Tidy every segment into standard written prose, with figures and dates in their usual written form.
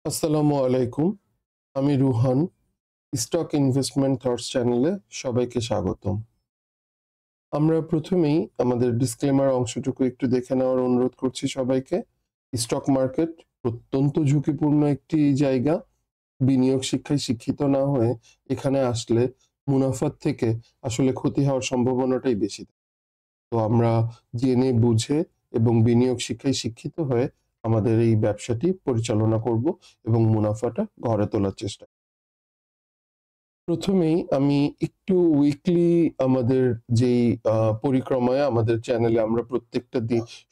আসসালামু আলাইকুম। আমি রুহান। স্টক ইনভেস্টমেন্ট থটস চ্যানেলে সবাইকে স্বাগতম। আমরা প্রথমেই আমাদের ডিসক্লেমার অংশটুকু একটু দেখে নেওয়ার অনুরোধ করছি সবাইকে। স্টক মার্কেট অত্যন্ত ঝুঁকিপূর্ণ একটি জায়গা। বিনিয়োগ শিক্ষায় শিক্ষিত না হয়ে এখানে আসলে মুনাফার থেকে আসলে ক্ষতি হওয়ার সম্ভাবনাটাই বেশি। তো আমরা জেনে বুঝে এবং বিনিয়োগ শিক্ষায় শিক্ষিত হয়ে আমাদের এই ব্যবসাটি পরিচালনা করব এবং মুনাফাটা ঘরে তোলার চেষ্টা। প্রথমেই আমি একটু উইকলি আমাদের যেই পরিক্রমায় আমাদের চ্যানেলে আমরা প্রত্যেকটা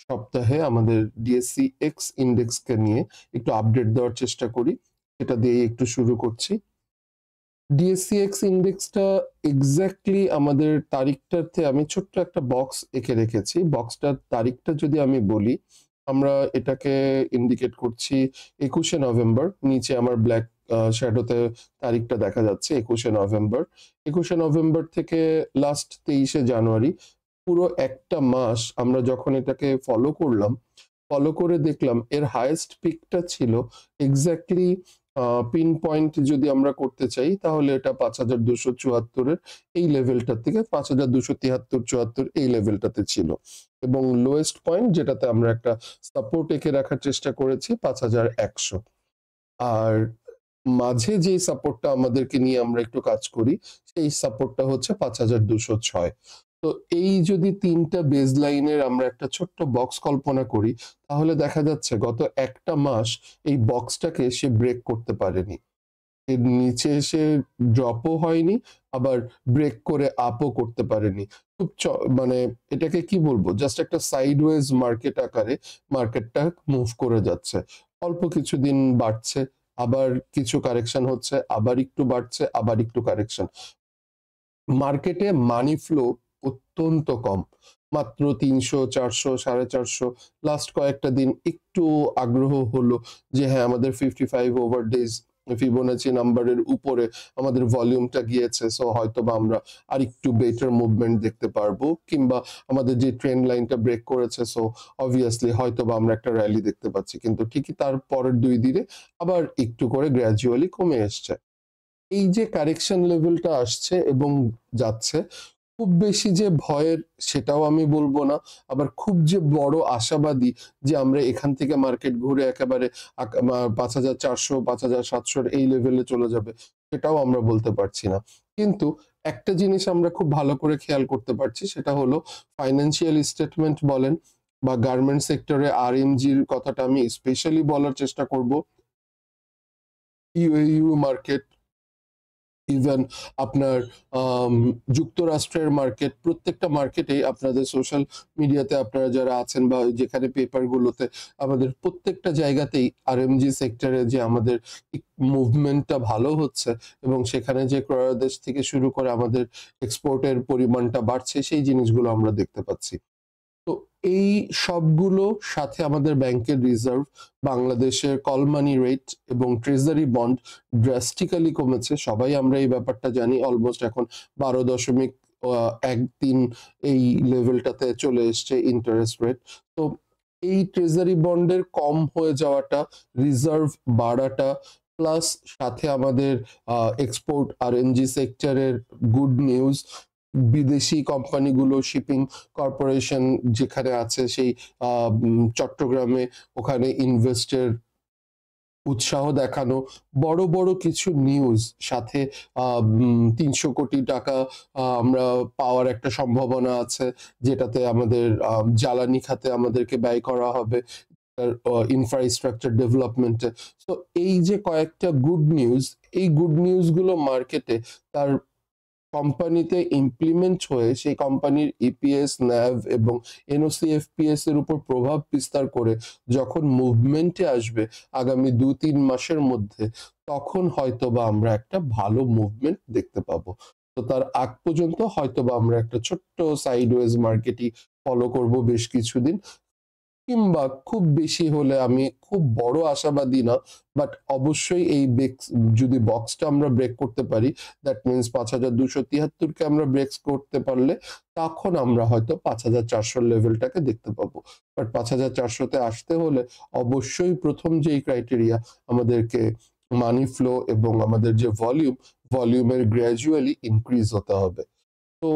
সপ্তাহে আমাদের ডিএসসি এক্স ইন্ডেক্সকে নিয়ে একটু আপডেট দেওয়ার চেষ্টা করি। সেটা দিয়ে একটু শুরু করছি। ডিএসসি এক্স ইন্ডেক্সটা এক্স্যাক্টলি আমাদের তারিখটাতে আমি ছোট্ট একটা বক্স এঁকে রেখেছি। বক্সটার তারিখটা যদি আমি বলি, আমরা এটাকে ইন্ডিকেট করছি ২১শে নভেম্বর। নিচে আমার ব্ল্যাক শ্যাডোতে তারিখটা দেখা যাচ্ছে ২১শে নভেম্বর। ২১শে নভেম্বর থেকে লাস্ট ২৩শে জানুয়ারি পুরো একটা মাস আমরা যখন এটাকে ফলো করলাম, ফলো করে দেখলাম এর হাইয়েস্ট পিকটা ছিল এক্স্যাক্টলি পিন পয়েন্ট যদি আমরা করতে চাই তাহলে এটা ৫,২৭৪ এর এই লেভেলটার থেকে ৫,২৭৩-৭৪ এই লেভেলটাতে ছিল এবং লোয়েস্ট পয়েন্ট যেটাতে আমরা একটা সাপোর্ট এঁকে রাখার চেষ্টা করেছি ৫,১০০। আর মাঝে যে সাপোর্টটা আমাদেরকে নিয়ে আমরা একটু কাজ করি সেই সাপোর্টটা হচ্ছে ৫,২০৬। তো এই যদি তিনটা বেজ লাইনের আমরা একটা ছোট্ট বক্স কল্পনা করি তাহলে দেখা যাচ্ছে গত একটা মাস এই বক্সটাকে সে ব্রেক করতে পারেনি। এর নিচে এসে ড্রপও হয়নি, আবার ব্রেক করে আপও করতে পারেনি। খুব মানে এটাকে কি বলবো, জাস্ট একটা সাইডওয়েজ মার্কেট আকারে মার্কেটটা মুভ করে যাচ্ছে। অল্প কিছুদিন বাড়ছে, আবার কিছু কারেকশন হচ্ছে, আবার একটু বাড়ছে, আবার একটু কারেকশন। মার্কেটে মানি ফ্লো অত্যন্ত কম। মাত্র ৩০০, ৪০০, ৪৫০। লাস্ট কয়েকটা দিন একটু আগ্রহ হলো যে হ্যাঁ, আমাদের 55 ওভার ডেজ ফিবোনাচি নাম্বারের উপরে আমাদের ভলিউমটা গিয়েছে। সো হয়তোবা আমরা আরেকটু বেটার মুভমেন্ট দেখতে পারবো, কিংবা আমাদের যে ট্রেন্ড লাইনটা ব্রেক করেছে, সো অবভিয়াসলি হয়তোবা আমরা একটা র‍্যালি দেখতে পাচ্ছি। কিন্তু ঠিকই তার পরের ২ দিনে আবার একটু করে গ্র্যাজুয়ালি কমে এসছে। এই যে কারেকশন লেভেলটা আসছে এবং যাচ্ছে, খুব বেশি যে ভয়ের সেটাও আমি বলবো না, আবার খুব যে বড় আশাবাদী যে আমরা এখান থেকে মার্কেট ঘুরে একেবারে ৫,৪০০, ৫,৭০০ এই লেভেলে চলে যাবে সেটাও আমরা বলতে পারছি না। কিন্তু একটা জিনিস আমরা খুব ভালো করে খেয়াল করতে পারছি, সেটা হলো ফাইন্যান্সিয়াল স্টেটমেন্ট বলেন বা গার্মেন্ট সেক্টরে আরএমজির কথাটা আমি স্পেশালি বলার চেষ্টা করব। ইউএইউ মার্কেট, ইভেন আপনার যুক্তরাষ্ট্রের মার্কেট, প্রত্যেকটা মার্কেটেই আপনাদের সোশ্যাল মিডিয়াতে আপনারা যারা আছেন বা যেখানে পেপার গুলোতে, আমাদের প্রত্যেকটা জায়গাতেই আরএমজি সেক্টরে যে আমাদের মুভমেন্টটা ভালো হচ্ছে এবং সেখানে যে ক্রয়াদেশ থেকে শুরু করে আমাদের এক্সপোর্টের পরিমাণটা বাড়ছে সেই জিনিসগুলো আমরা দেখতে পাচ্ছি। তো এই সবগুলো সাথে আমাদের ব্যাংকের রিজার্ভ, বাংলাদেশের কল মানি রেট এবং ট্রেজারি বন্ড ড্রাস্টিক্যালি কমেছে। সবাই আমরা এই ব্যাপারটা জানি। অলমোস্ট এখন ১২.১৩ এই লেভেলটাতে চলে এসছে ইন্টারেস্ট রেট। তো এই ট্রেজারি বন্ডের কম হয়ে যাওয়াটা, রিজার্ভ বাড়াটা, প্লাস সাথে আমাদের এক্সপোর্ট আরএনজি সেক্টরের গুড নিউজ, বিদেশি কোম্পানিগুলো শিপিং কর্পোরেশন যেখানে আছে সেই চট্টগ্রামে, ওখানে ইনভেস্টের উৎসাহ দেখানো, বড় বড় কিছু নিউজ সাথে ৩০০ কোটি টাকা আমরা পাওয়ার একটা সম্ভাবনা আছে, যেটাতে আমাদের জ্বালানি খাতে আমাদেরকে ব্যয় করা হবে ইনফ্রাস্ট্রাকচার ডেভেলপমেন্টে। তো এই যে কয়েকটা গুড নিউজ, এই গুড নিউজ গুলো মার্কেটে তার কোম্পানিতে ইমপ্লিমেন্ট হয়ে সেই কোম্পানির ইপিএস, ন্যাভ এবং এনওসিএফপিএস এর উপর প্রভাব বিস্তার করে যখন মুভমেন্টে আসবে আগামী ২-৩ মাসের মধ্যে, তখন হয়তোবা আমরা একটা ভালো মুভমেন্ট দেখতে পাবো। তো তার আগ পর্যন্ত হয়তোবা আমরা একটা ছোট্ট সাইডওয়েজ মার্কেটই ফলো করব বেশ কিছুদিন। কিংবা খুব বেশি হলে, আমি খুব বড় আশাবাদী না, বাট অবশ্যই এই যদি বক্সটা আমরা ব্রেক করতে পারি, দ্যাট মিনস 5273 কে আমরা ব্রেক করতে পারলে তখন আমরা হয়তো 5400 লেভেলটাকে দেখতে পাবো। বাট 5400-তে আসতে হলে অবশ্যই প্রথম যেই ক্রাইটেরিয়া, আমাদেরকে মানি ফ্লো এবং আমাদের যে ভলিউমের গ্র্যাজুয়ালি ইনক্রিজ হতে হবে। তো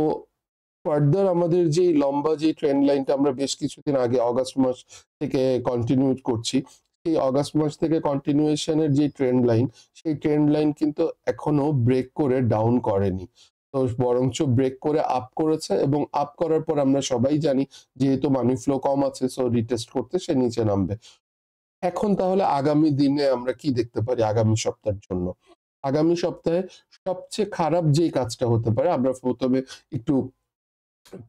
ফার্দার আমাদের যে লম্বা যে ট্রেন্ড লাইনটা আমরা বেশ কিছুদিন আগে অগাস্ট মাস থেকে কন্টিনিউ করছি, সেই অগাস্ট মাস থেকে কন্টিনিউয়েশনের যে ট্রেন্ড লাইন, সেই ট্রেন্ড লাইন কিন্তু এখনো ব্রেক করে ডাউন করেনি। তো বরঞ্চ ব্রেক করে আপ করেছে, এবং আপ করার পর আমরা সবাই জানি যেহেতু মানি ফ্লো কম আছে, সো রিটেস্ট করতে সে নিচে নামবে। এখন তাহলে আগামী দিনে আমরা কি দেখতে পারি আগামী সপ্তাহের জন্য? আগামী সপ্তাহে সবচেয়ে খারাপ যেই কাজটা হতে পারে, আমরা প্রথমে একটু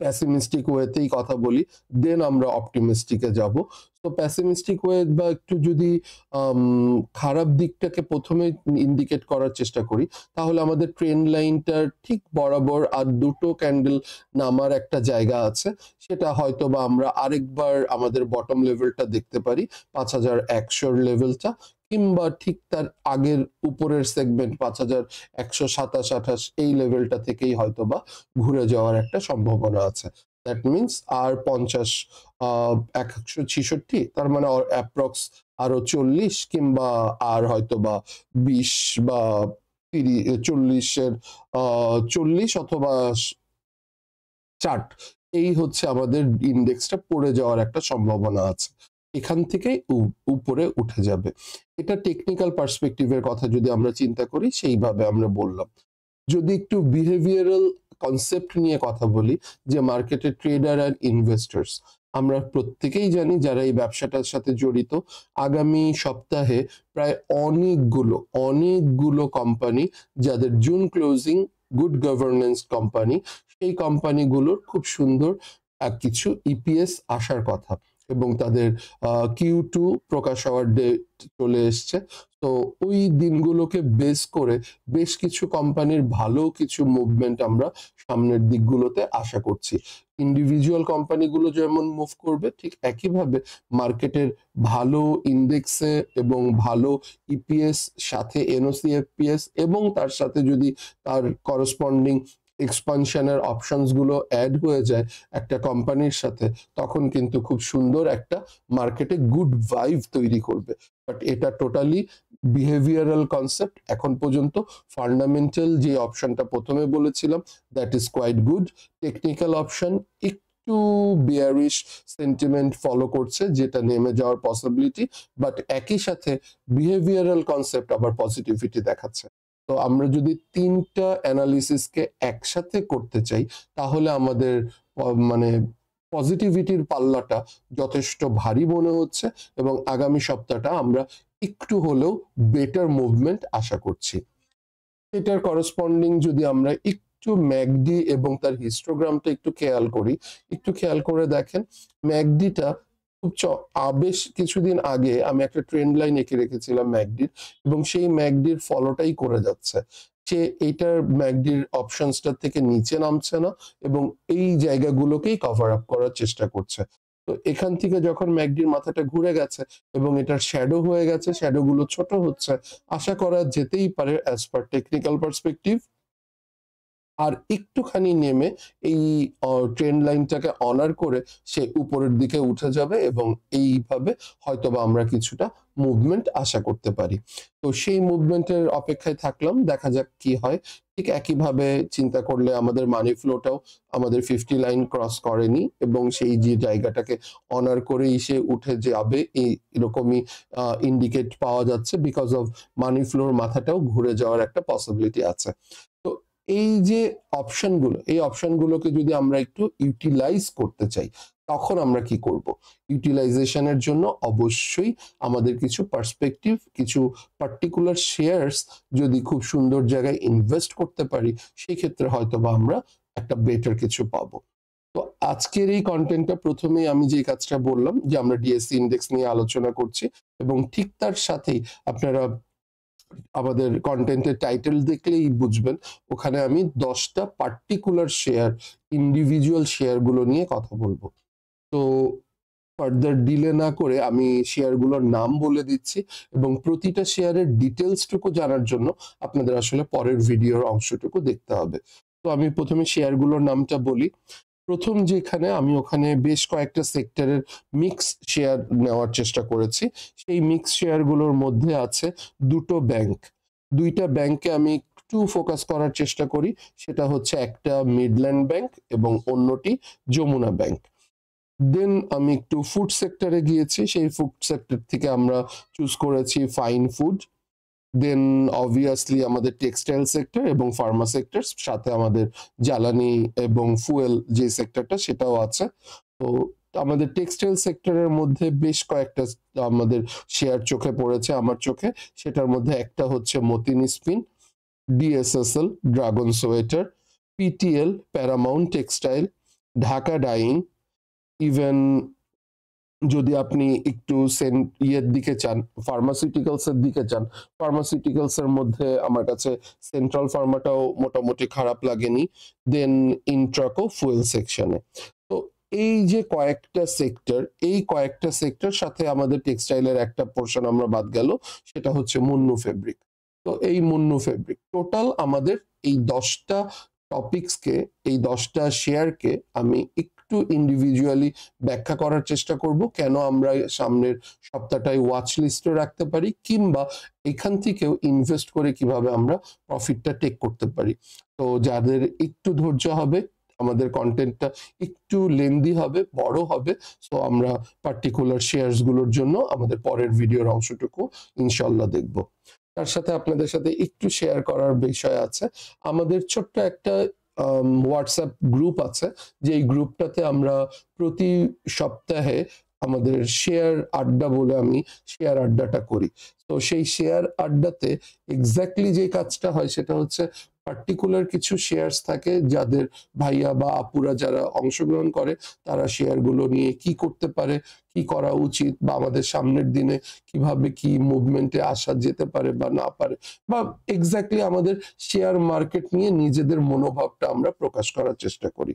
প্যাসিমিস্টিক ওয়েতেই কথা বলি, দেন আমরা অপটিমিস্টিকে যাব। তো প্যাসিমিস্টিক ওয়ে বা একটু যদি খারাপ দিকটাকে প্রথমে ইন্ডিকেট করার চেষ্টা করি, তাহলে আমাদের ট্রেন্ড লাইনটার ঠিক বরাবর আর দুটো ক্যান্ডেল নামার একটা জায়গা আছে। সেটা হয়তো বা আমরা আরেকবার আমাদের বটম লেভেলটা দেখতে পারি, 5100 লেভেলটা, কিংবা ঠিক তার আগের উপরের সেগমেন্ট 5127-28 এই লেভেলটা থেকেই হয়তো বা ঘুরে যাওয়ার একটা সম্ভাবনা আছে। দ্যাট মিনস আর 166, তার মানে অ্যাপ্রক্স আরো 40, কিংবা আর হয়তো বা 20 বা 40-এর 40 অথবা 60, এই হচ্ছে আমাদের ইন্ডেক্সটা পড়ে যাওয়ার একটা সম্ভাবনা আছে। এখান থেকেই উপরে উঠে যাবে। এটা টেকনিক্যাল পার্সপেক্টিভের কথা যদি আমরা চিন্তা করি, সেইভাবে আমরা বললাম। যদি একটু বিহেভিয়ারাল কনসেপ্ট নিয়ে কথা বলি, যে মার্কেটে ট্রেডার অ্যান্ড ইনভেস্টার্স, আমরা প্রত্যেকেই জানি যারা এই ব্যবসাটার সাথে জড়িত, আগামী সপ্তাহে প্রায় অনেকগুলো কোম্পানি, যাদের June closing good governance company, সেই কোম্পানিগুলোর খুব সুন্দর কিছু ইপিএস আসার কথা, এবং তাদের Q2 প্রকাশ হওয়ার ডেট চলে এসছে। তো ওই দিনগুলোকে বেস করে বেশ কিছু কোম্পানির ভালো কিছু মুভমেন্ট আমরা সামনের দিকগুলোতে আশা করছি। ইন্ডিভিজুয়াল কোম্পানিগুলো যেমন মুভ করবে, ঠিক একইভাবে মার্কেটের ভালো ইন্ডেক্সে এবং ভালো ইপিএস, সাথে এনওসিএফপিএস, এবং তার সাথে যদি তার করসপন্ডিং এক্সপানশনের অপশনস গুলো অ্যাড হয়ে যায় একটা কোম্পানির সাথে, তখন কিন্তু খুব সুন্দর একটা মার্কেটে গুড ভাইব তৈরি করবে। বাট এটা টোটালি বিহেভিয়ারাল কনসেপ্ট। এখন পর্যন্ত ফান্ডামেন্টাল যে অপশনটা প্রথমে বলেছিলাম, that is quite good. Technical option একটু বিয়ারিশ সেন্টিমেন্ট ফলো করছে, যেটা নেমে যাওয়ার পসিবিলিটি, বাট একই সাথে বিহেভিয়ারাল কনসেপ্ট আবার পজিটিভিটি দেখাচ্ছে। তো আমরা যদি তিনটা অ্যানালিসিসকে একসাথে করতে চাই, তাহলে আমাদের মানে পজিটিভিটির পাল্লাটা যথেষ্ট ভারী মনে হচ্ছে, এবং আগামী সপ্তাহটা আমরা একটু হলেও বেটার মুভমেন্ট আশা করছি। এটার করসপন্ডিং যদি আমরা একটু ম্যাকডি এবং তার হিস্টোগ্রামটা একটু খেয়াল করে দেখেন, ম্যাকডিটা খুব বেশ কিছুদিন আগে আমি একটা ট্রেন্ড লাইন এঁকে রেখেছিলাম ম্যাকডির, এবং সেই ম্যাকডির ফলোটাই করে যাচ্ছে। সে এইটার ম্যাকডির অপশনসটার থেকে নিচে নামছে না, এবং এই জায়গাগুলোকেই কভার আপ করার চেষ্টা করছে। তো এখান থেকে যখন ম্যাকডির মাথাটা ঘুরে গেছে এবং এটার শ্যাডো হয়ে গেছে, শ্যাডো গুলো ছোট হচ্ছে, আশা করা যেতেই পারে অ্যাজ পার টেকনিক্যাল পার্সপেক্টিভ আর একটুখানি নেমে এই ট্রেন্ড লাইনটাকে অনার করে সে উপরের দিকে উঠে যাবে, এবং এইভাবে হয়তোবা আমরা কিছুটা মুভমেন্ট আশা করতে পারি। তো সেই মুভমেন্টের অপেক্ষায় থাকলাম, দেখা যাক কি হয়। ঠিক একইভাবে চিন্তা করলে আমাদের মানি ফ্লোটাও আমাদের 50 লাইন ক্রস করেনি, এবং সেই যে জায়গাটাকে অনার করেই সে উঠে যাবে, এরকমই ইন্ডিকেট পাওয়া যাচ্ছে, বিকজ অফ মানি ফ্লোর মাথাটাও ঘুরে যাওয়ার একটা পসিবিলিটি আছে। তো এই যে এই অপশনগুলোকে যদি আমরা একটু ইউটিলাইজ করতে চাই, তখন আমরা কি করব? ইউটিলাইজেশনের জন্য অবশ্যই আমাদের কিছু পার্সপেক্টিভ, কিছু পার্টিকুলার শেয়ারস যদি খুব সুন্দর জায়গায় ইনভেস্ট করতে পারি, সেই ক্ষেত্রে হয়তো বা আমরা একটা বেটার কিছু পাবো। তো আজকের এই কন্টেন্টটা প্রথমেই আমি যে কাজটা বললাম, যে আমরা ডিএসসি ইন্ডেক্স নিয়ে আলোচনা করছি, এবং ঠিক তার সাথেই আপনারা আমাদের কন্টেন্টের টাইটেল দেখলেই বুঝবেন, ওখানে আমি 10টা পার্টিকুলার শেয়ার, ইন্ডিভিজুয়াল শেয়ার গুলো নিয়ে কথা বলবো। তো ফার্দার ডিলে না করে আমি শেয়ারগুলোর নাম বলে দিচ্ছি, এবং প্রতিটা শেয়ারের ডিটেলসটুকু জানার জন্য আপনাদের আসলে পরের ভিডিওর অংশটুকু দেখতে হবে। তো আমি প্রথমে শেয়ারগুলোর নামটা বলি। প্রথম যেখানে আমি ওখানে বেশ কয়েকটা সেক্টরের মিক্স শেয়ার নেওয়ার চেষ্টা করেছি। সেই মিক্স শেয়ারগুলোর মধ্যে আছে দুটো ব্যাংক। দুইটা ব্যাংকে আমি একটু ফোকাস করার চেষ্টা করি। সেটা হচ্ছে একটা মিডল্যান্ড ব্যাংক এবং অন্যটি যমুনা ব্যাংক। দেন আমি একটু ফুড সেক্টরে গিয়েছি। সেই ফুড সেক্টর থেকে আমরা চুজ করেছি ফাইন ফুড। দেন অবভিয়াসলি আমাদের টেক্সটাইল সেক্টর এবং ফার্মা সেক্টর, সাথে আমাদের জ্বালানি এবং ফুয়েল যে সেক্টরটা সেটাও আছে। তো আমাদের টেক্সটাইল সেক্টরের মধ্যে বেশ কয়েকটা আমাদের শেয়ার চোখে পড়েছে আমার চোখে। সেটার মধ্যে একটা হচ্ছে Matin spin, DSSL dragon sweater, PTL paramount textile, Dhaka dyeing. Even যদি আপনি একটু ইয়ের দিকে চান, ফার্মাসিউটিক্যালস এর দিকে চান, ফার্মাসিউটিক্যালস এর মধ্যে আমার কাছে সেন্ট্রাল ফার্মাটাও মোটামুটি খারাপ লাগেনি। দেন ইন্ট্রাকো ফুয়েল সেকশনে। তো এই যে কয়েকটা সেক্টর, এই কয়েকটা সেক্টর সাথে আমাদের টেক্সটাইলের একটা পোর্শন আমরা বাদ গেল, সেটা হচ্ছে মুন্নু ফেব্রিক। তো এই মুন্নু ফেব্রিক টোটাল আমাদের এই 10টা টপিকসকে, এই 10টা শেয়ারকে আমি একটু ইন্ডিভিজুয়ালি ব্যাখ্যা করার চেষ্টা করব, কেন আমরা সামনের সপ্তাহটায় ওয়াচ লিস্টে রাখতে পারি, কিংবা এখান থেকেও ইনভেস্ট করে কিভাবে আমরা প্রফিটটা টেক করতে পারি। তো যাদের একটু ধৈর্য হবে, আমাদের কন্টেন্টটা একটু লেন্দি হবে, বড় হবে, সো আমরা পার্টিকুলার শেয়ারস গুলোর জন্য আমাদের পরের ভিডিওর অংশটুকু ইনশাল্লাহ দেখব। তার সাথে আপনাদের সাথে একটু শেয়ার করার বিষয় আছে। আমাদের ছোট্ট একটা হোয়াটসঅ্যাপ গ্রুপ আছে, যে গ্রুপটাতে আমরা প্রতি সপ্তাহে আমাদের শেয়ার আড্ডা বলে আমি শেয়ার আড্ডাটা করি। তো সেই শেয়ার আড্ডাতে এক্স্যাক্টলি যে কাজটা হয় সেটা হচ্ছে পার্টিকুলার কিছু শেয়ারস থাকে, যাদের ভাইয়া বা আপুরা যারা অংশগ্রহণ করে তারা শেয়ারগুলো নিয়ে কি করতে পারে, কি করা উচিত, বা আমাদের সামনের দিনে কিভাবে কি মুভমেন্টে আসা যেতে পারে বা না পারে, বা এক্স্যাক্টলি আমাদের শেয়ার মার্কেট নিয়ে নিজেদের মনোভাবটা আমরা প্রকাশ করার চেষ্টা করি।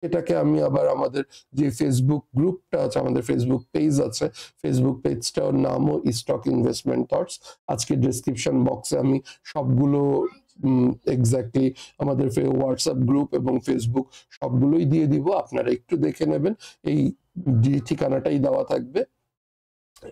এটাকে আমি আবার আমাদের যে ফেসবুক গ্রুপটা আছে, আমাদের ফেসবুক পেজ আছে, ফেসবুক পেজটার নামও স্টক ইনভেস্টমেন্ট থটস। আজকে ডিসক্রিপশন বক্সে আমি সবগুলো এক্স্যাক্টলি আমাদের হোয়াটসঅ্যাপ গ্রুপ এবং ফেসবুক সবগুলোই দিয়ে দিব, আপনারা একটু দেখে নেবেন। এই ঠিকানাটাই দেওয়া থাকবে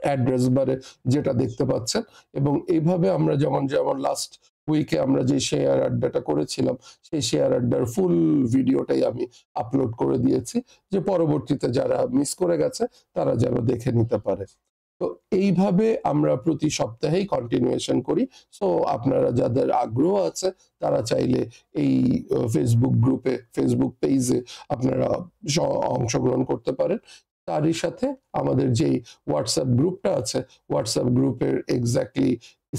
অ্যাড্রেস বারে, যেটা দেখতে পাচ্ছেন। এবং এইভাবে আমরা যেমন যেমন লাস্ট উইকে আমরা যে শেয়ার আড্ডাটা করেছিলাম, সেই শেয়ার আড্ডার ফুল ভিডিওটাই আমি আপলোড করে দিয়েছি, যে পরবর্তীতে যারা মিস করে গেছে তারা যেন দেখে নিতে পারে। তো এইভাবে আমরা প্রতি সপ্তাহেই কন্টিনিউয়েশন করি। সো আপনারা যাদের আগ্রহ আছে তারা চাইলে এই ফেসবুক গ্রুপে, ফেসবুক পেজে আপনারা অংশগ্রহণ করতে পারেন। তারই সাথে আমাদের যেই হোয়াটসঅ্যাপ গ্রুপটা আছে, হোয়াটসঅ্যাপ গ্রুপের এক্স্যাক্টলি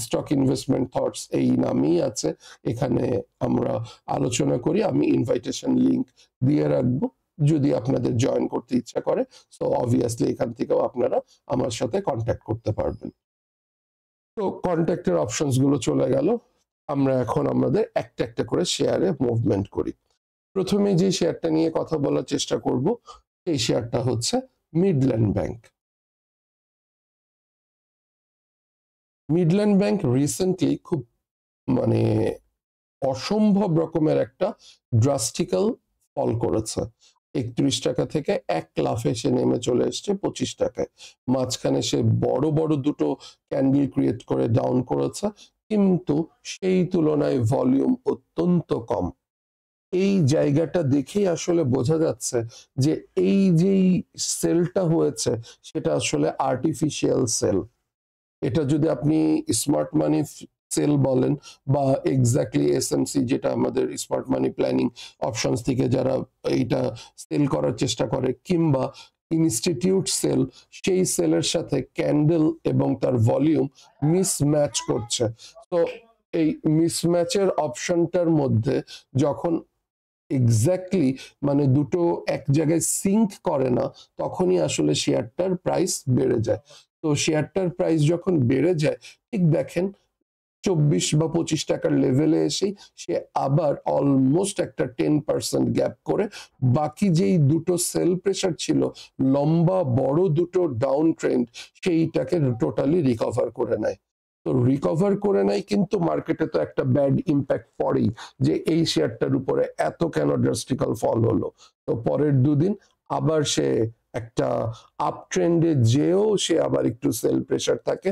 স্টক ইনভেস্টমেন্ট থটস এই নামেই আছে। এখানে আমরা আলোচনা করি, আমি ইনভাইটেশন লিংক দিয়ে রাখবো যদি আপনাদের জয়েন করতে ইচ্ছা করে। সো অবভিয়াসলি এখান থেকেও আপনারা আমার সাথে কন্ট্যাক্ট করতে পারবেন। তো কন্ট্যাক্টের অপশনস গুলো চলে গেল। আমরা এখন আমাদের একটা একটা করে শেয়ারে মুভমেন্ট করি। প্রথমে যে শেয়ারটা নিয়ে কথা বলার চেষ্টা করব, এই শেয়ারটা হচ্ছে Midland bank. Midland bank recently খুব মানে অসম্ভব রকমের একটা ড্রাস্টিক্যাল ফল করেছে। 31 টাকা থেকে এক লাফে সে নেমে চলে এসছে 25 টাকায়। মাঝখানে সে বড় বড় দুটো ক্যান্ডেল ক্রিয়েট করে ডাউন করেছে, কিন্তু সেই তুলনায় ভলিউম অত্যন্ত কম। এই জায়গাটা দেখেই আসলে বোঝা যাচ্ছে যে এই যেই সেলটা হয়েছে সেটা আসলে আর্টিফিশিয়াল সেল। এটা যদি আপনি স্মার্ট মানি সেল বলেন, বা এক্স্যাক্টলি এসএমসি যেটা আমাদের স্মার্ট মানি প্ল্যানিং অপশনস থেকে যারা এইটা সেল করার চেষ্টা করে, কিংবা ইনস্টিটিউট সেল, সেই সেলের সাথে ক্যান্ডেল এবং তার ভলিউম মিসম্যাচ করছে। তো এই মিসম্যাচের অপশনটার মধ্যে যখন এক্স্যাক্টলি মানে দুটো এক জায়গায় সিঙ্ক করে না, তখনই আসলে শেয়ারটার প্রাইস বেড়ে যায়। তো শেয়ারটার প্রাইস যখন বেড়ে যায়, ঠিক দেখেন 24 বা 25 টাকার লেভেলে এসেই সে আবার অলমোস্ট একটা 10% গ্যাপ করে বাকি যেই দুটো সেল প্রেসার ছিল, লম্বা বড় দুটো ডাউন ট্রেন্ড, সেইটাকে টোটালি রিকভার করে নেয়। তো রিকভার করে নেয়, কিন্তু মার্কেটে তো একটা ব্যাড ইম্প্যাক্ট পড়েই, যে এই শেয়ারটার উপরে এত কেন ড্রাস্টিক্যাল ফল হলো। তো পরের দুদিন আবার সে একটা আপ ট্রেন্ডে যেও সে আবার একটু সেল প্রেসার থাকে,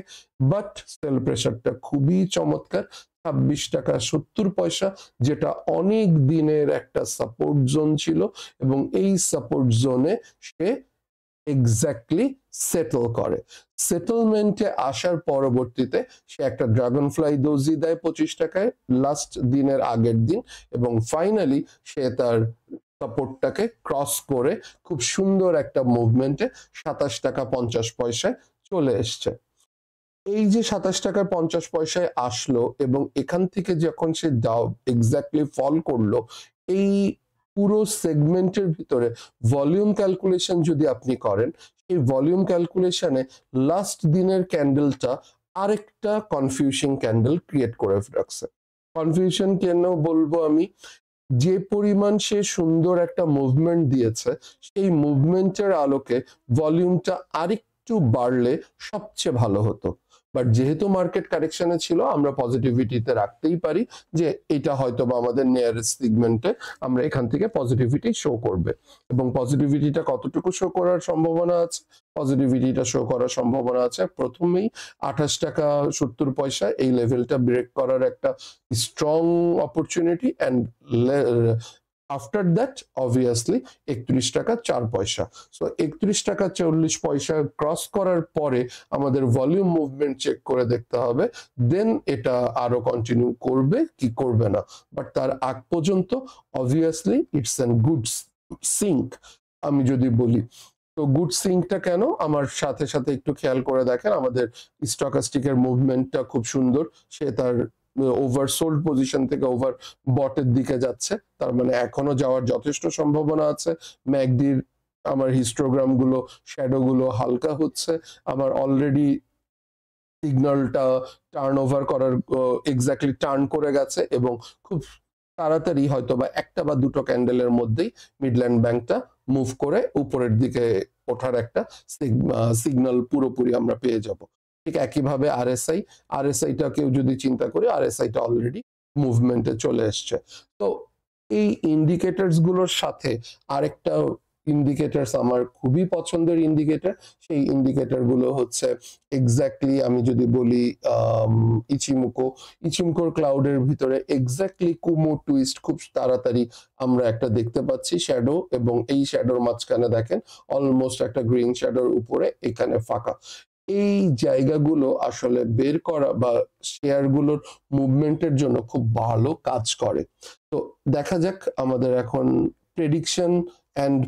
বাট সেল প্রেসারটা খুবই চমৎকার। 26 টাকা 70 পয়সা, যেটা অনেক দিনের একটা সাপোর্ট জোন ছিল, এবং এই সাপোর্ট জোনে সে এক্স্যাক্টলি সেটল করে। সেটেলমেন্টে আসার পরবর্তীতে সে একটা ড্রাগন ফ্লাই দোজি দেয় 25 টাকায় লাস্ট দিনের আগের দিন, এবং ফাইনালি সে তার সাপোর্টটাকে ক্রস করে খুব সুন্দর একটা মুভমেন্টে 27 টাকা 50 পয়সায় চলে এসছে। এই যে 27 টাকা 50 পয়সায় আসলো, এবং এখান থেকে যখন সে এক্স্যাক্টলি ফল করলো, এই পুরো সেগমেন্টের ভিতরে ভলিউম ক্যালকুলেশন যদি আপনি করেন, এই ভলিউম ক্যালকুলেশনে লাস্ট দিনের ক্যান্ডেলটা আরেকটা কনফিউশন ক্যান্ডেল ক্রিয়েট করে রাখছে। কনফিউশন কেন বলবো আমি, যে পরিমাণ সে সুন্দর একটা মুভমেন্ট দিয়েছে, সেই মুভমেন্টের আলোকে ভলিউমটা আরেকটু বাড়লে সবচেয়ে ভালো হতো। বাট যেহেতু মার্কেট কারেকশনে ছিল, আমরা পজিটিভিটিতে রাখতেই পারি যে এটা হয়তো বা আমাদের নিয়ারেস্ট সেগমেন্টে আমরা এখান থেকে পজিটিভিটি শো করবে। এবং পজিটিভিটিটা কতটুকু শো করার সম্ভাবনা আছে? পজিটিভিটিটা শো করার সম্ভাবনা আছে প্রথমেই 28 টাকা 70 পয়সা, এই লেভেলটা ব্রেক করার একটা strong opportunity, and after that obviously 31 টাকা 4 পয়সা। সো 31 টাকা 40 পয়সা ক্রস করার পরে আমাদের ভলিউম মুভমেন্ট চেক করে দেখতে হবে, দেন এটা আরো কন্টিনিউ করবে কি করবে না। বাট তার আগ পর্যন্ত obviously it's an good sync. আমি যদি বলি, তো গুড সিঙ্কটা কেন, আমার সাথে সাথে একটু খেয়াল করে দেখেন, আমাদের স্টকাস্টিকের মুভমেন্টটা খুব সুন্দর। সে তার ওভারসোল্ড পজিশন থেকে ওভার বটের দিকে যাচ্ছে, তার মানে এখনো যাওয়ার যথেষ্ট সম্ভাবনা আছে। ম্যাকডির আমার হিস্টোগ্রাম গুলো, শ্যাডো গুলো হালকা হচ্ছে, আমার অলরেডি সিগন্যালটা টার্ন ওভার করার এক্স্যাক্টলি টার্ন করে গেছে, এবং খুব তাড়াতাড়ি হয়তো বা একটা বা দুটো ক্যান্ডেলের মধ্যেই মিডল্যান্ড ব্যাংকটা মুভ করে উপরের দিকে ওঠার একটা সিগন্যাল পুরোপুরি আমরা পেয়ে যাব। ঠিক একইভাবে আরএসআইটা কেউ যদি চিন্তা করি, আরএসআইটা অলরেডি মুভমেন্টে চলে এসছে। তো এই ইন্ডিকেটরস গুলোর সাথে আরেকটা ইন্ডিকেটরস আমার খুবই পছন্দের ইন্ডিকেটর, সেই ইন্ডিকেটর গুলো হচ্ছে এক্স্যাক্টলি আমি যদি বলি ইচিমুকোর ক্লাউডের ভিতরে এক্স্যাক্টলি কুমো টুইস্ট খুব তাড়াতাড়ি আমরা একটা দেখতে পাচ্ছি শ্যাডো, এবং এই শ্যাডোর মাঝখানে দেখেন অলমোস্ট একটা গ্রিন শ্যাডোর উপরে এখানে ফাঁকা। এই জায়গাগুলো আসলে বের করা বা শেয়ারগুলোর মুভমেন্টের জন্য খুব ভালো কাজ করে। তো দেখা যাক, আমাদের এখন প্রেডিকশন অ্যান্ড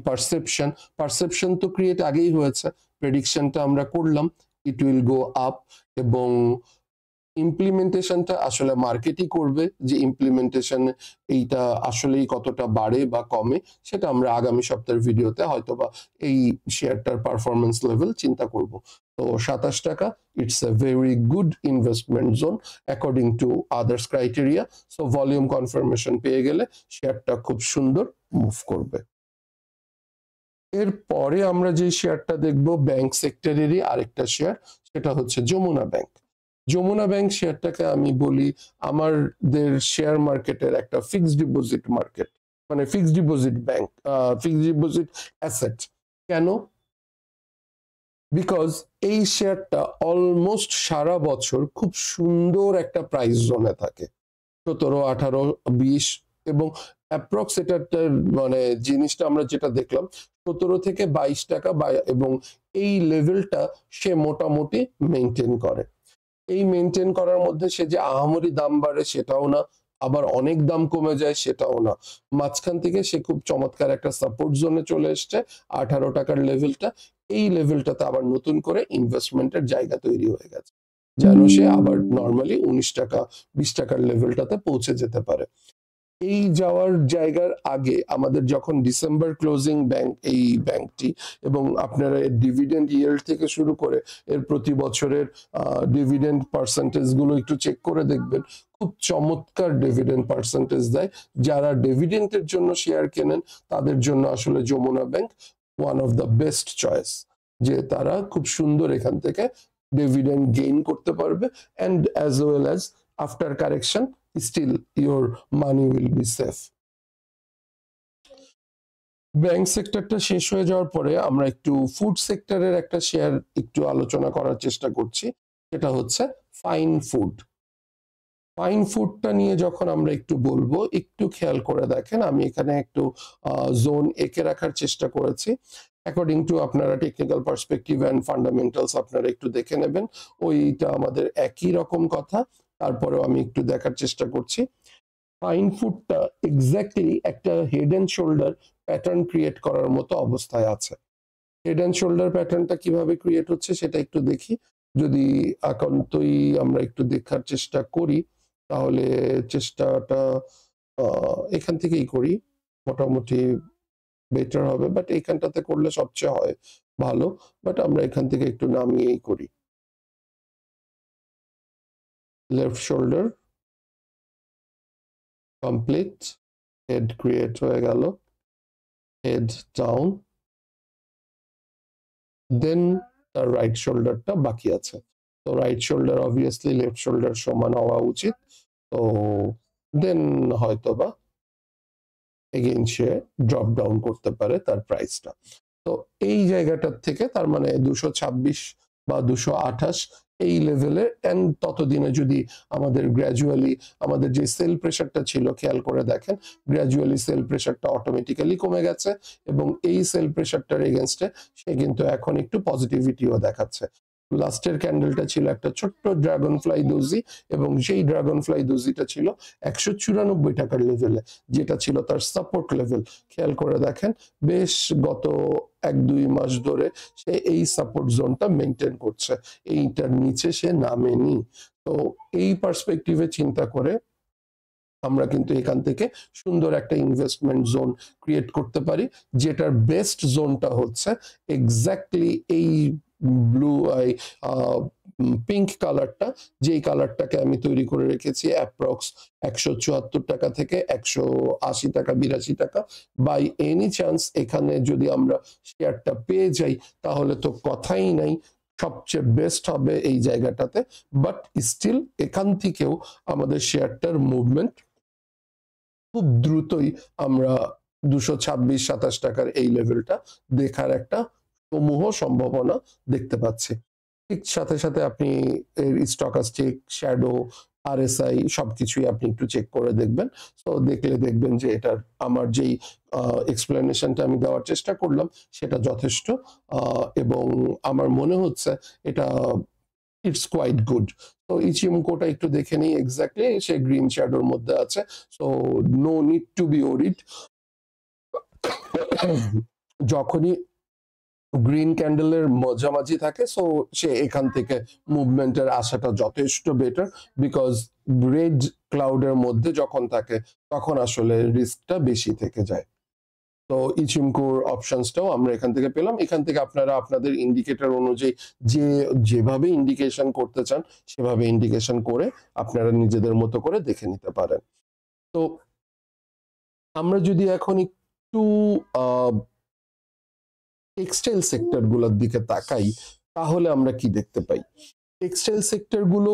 পারসেপশন তো ক্রিয়েট আগেই হয়েছে, প্রেডিকশনটা আমরা করলাম ইট উইল গো আপ, এবং ইমপ্লিমেন্টেশনটা আসলে মার্কেটই করবে, যে ইমপ্লিমেন্টেশন এইটা আসলেই কতটা বাড়ে বা কমে, সেটা আমরা আগামী সপ্তাহের ভিডিওতে হয়তোবা এই শেয়ারটার পারফরমেন্স লেভেল চিন্তা করব। তো 27 টাকা it's a very good investment zone according to others criteria. So volume confirmation পেয়ে গেলে শেয়ারটা খুব সুন্দর মুভ করবে। এরপরে আমরা যে শেয়ারটা দেখব ব্যাংক সেক্টরেরই আরেকটা শেয়ার, সেটা হচ্ছে যমুনা ব্যাংক। যমুনা ব্যাংক শেয়ারটাকে আমি বলি আমাদের শেয়ার মার্কেটের একটা ফিক্সড ডিপোজিট মার্কেট, মানে fixed deposit bank, fixed deposit asset. কেন? বিকজ এই শেয়ারটা অলমোস্ট সারা বছর খুব সুন্দর একটা প্রাইস জোনে থাকে, 17, 18, 20, এবং অ্যাপ্রক্স এটার মানে জিনিসটা আমরা যেটা দেখলাম 17 থেকে 22 টাকা, এবং এই লেভেলটা সে মোটামুটি মেনটেন করে। এই মেনটেন করার মধ্যে সে যে আহামরি দাম বাড়ে সেটাও না, আবার অনেক দাম কমে যায় সেটাও না, মাঝখান থেকে সে খুব চমৎকার একটা সাপোর্ট জোনে চলে এসছে 18 টাকার লেভেলটা। এই লেভেলটাতে আবার নতুন করে ইনভেস্টমেন্টের জায়গা তৈরি হয়ে গেছে, যেন সে আবার নর্মালি 19 টাকা 20 টাকার লেভেলটাতে পৌঁছে যেতে পারে। এই যাওয়ার জায়গার আগে আমাদের যখন ডিসেম্বর ক্লোজিং ব্যাংক এই ব্যাংকটি, এবং আপনারা এর ডিভিডেন্ড ইয়েল্ড থেকে শুরু করে এর প্রতি বছরের ডিভিডেন্ড পার্সেন্টেজ গুলো একটু চেক করে দেখবেন, খুব চমৎকার ডিভিডেন্ড পার্সেন্টেজ দেয়। যারা ডিভিডেন্ডের জন্য শেয়ার কেনেন তাদের জন্য আসলে Jamuna bank one of the best choice, যে তারা খুব সুন্দর এখান থেকে ডিভিডেন্ড গেইন করতে পারবে, and as well as after correction still your money will be safe. Bank সেক্টরটা শেষ হয়ে যাওয়ার পরে আমরা একটু ফুড সেক্টরের একটা শেয়ার একটু আলোচনা করার চেষ্টা করছি, সেটা হচ্ছে ফাইন ফুড। ফাইন ফুডটা নিয়ে যখন আমরা একটু বলবো, একটু খেয়াল করে দেখেন, আমি এখানে একটু জোন এঁকে রাখার চেষ্টা করেছি অ্যাকর্ডিং টু আপনারা টেকনিক্যাল পার্সপেক্টিভ অ্যান্ড ফান্ডামেন্টালস আপনারা একটু দেখে নেবেন, ওইটা আমাদের একই রকম কথা। তারপরেও আমি একটু দেখার চেষ্টা করছি। ফাইন ফুডটা এক্স্যাক্টলি একটা head and shoulder pattern create করার মতো অবস্থায় আছে। হেড অ্যান্ড শোল্ডার প্যাটার্নটা কিভাবে ক্রিয়েট হচ্ছে সেটা একটু দেখি। যদি একান্তই আমরা একটু দেখার চেষ্টা করি, তাহলে চেষ্টাটা এখান থেকেই করি, মোটামুটি বেটার হবে, বাট এইখানটাতে করলে সবচেয়ে হয় ভালো, বাট আমরা এখান থেকে একটু নামিয়েই করি। Left shoulder complete, head create হয়ে গেল, হেড ডাউন, দেন তার রাইট শোল্ডারটা বাকি আছে। তো right shoulder obviously left shoulder সমান হওয়া উচিত, তো দেন হয়তোবা এগেইন সে ড্রপ ডাউন করতে পারে তার প্রাইসটা। তো এই জায়গাটার থেকে তার মানে 226 বা 228 এই লেভেলে, এন্ড ততদিনে যদি আমাদের গ্র্যাজুয়ালি আমাদের যে সেল প্রেশারটা ছিল খেয়াল করে দেখেন, গ্র্যাজুয়ালি সেল প্রেশারটা অটোমেটিক্যালি কমে গেছে, এবং এই সেল প্রেশারটার এগেনস্টে সে কিন্তু এখন একটু পজিটিভিটিও দেখাচ্ছে। লাস্টের ক্যান্ডেলটা ছিল একটা ছোট্ট ড্রাগন ফ্লাই দোজি, এবং সেই ড্রাগন ফ্লাই দোজিটা ছিল 194 টাকার লেভেলে, যেটা ছিল তার সাপোর্ট লেভেল। খেয়াল করে দেখেন বেশ গত 1-2 মাস ধরে সে এই সাপোর্ট জোনটা মেনটেন করছে, এইটার নিচে সে নামেনি। তো এই পার্সপেক্টিভে চিন্তা করে আমরা কিন্তু এখান থেকে সুন্দর একটা ইনভেস্টমেন্ট জোন ক্রিয়েট করতে পারি, যেটার বেস্ট জোনটা হচ্ছে এক্স্যাক্টলি এই ব্লু পিঙ্ক কালারটা, যেই কালারটাকে আমি তৈরি করে রেখেছি অ্যাপ্রক্স 174 টাকা থেকে 180 টাকা 82 টাকা। বাই এনি চান্স এখানে যদি আমরা শেয়ারটা পেয়ে যাই তাহলে তো কথাই নাই, সবচেয়ে বেস্ট হবে এই জায়গাটাতে। বাট স্টিল এখান থেকেও আমাদের শেয়ারটার মুভমেন্ট খুব দ্রুতই আমরা 226-27 টাকার এই লেভেলটা দেখার একটা সমূহ সম্ভাবনা দেখতে পাচ্ছি। ঠিক সাথে সাথে আপনি স্টকাস্টিক, শ্যাডো, আরএসআই সবকিছুই আপনি একটু চেক করে দেখবেন। তো দেখলে দেখবেন যে এটার আমার যেই এক্সপ্লেনেশনটা আমি দেওয়ার চেষ্টা করলাম সেটা যথেষ্ট, এবং আমার মনে হচ্ছে এটা ইটস কোয়াইট গুড। তো ইচিমকোটা একটু দেখে নিই, এক্স্যাক্টলি সে গ্রিন শ্যাডোর মধ্যে আছে, so no need to be worried. যখনই গ্রিন ক্যান্ডেলের মাঝামাঝি থাকে, সো সে এখান থেকে মুভমেন্টের আশাটা যথেষ্ট বেটার, বিকজ রেড ক্লাউডের মধ্যে যখন থাকে তখন আসলে রিস্কটা বেশি থেকে যায়। তো ইচিমকোর অপশনসটাও আমরা এখান থেকে পেলাম। এখান থেকে আপনারা আপনাদের ইন্ডিকেটর অনুযায়ী যেভাবে ইন্ডিকেশন করতে চান সেভাবে ইন্ডিকেশন করে আপনারা নিজেদের মতো করে দেখে নিতে পারেন। তো আমরা যদি এখন একটু টেক্সটাইল সেক্টর গুলোর দিকে তাকাই, তাহলে আমরা কি দেখতে পাই? টেক্সটাইল সেক্টর গুলো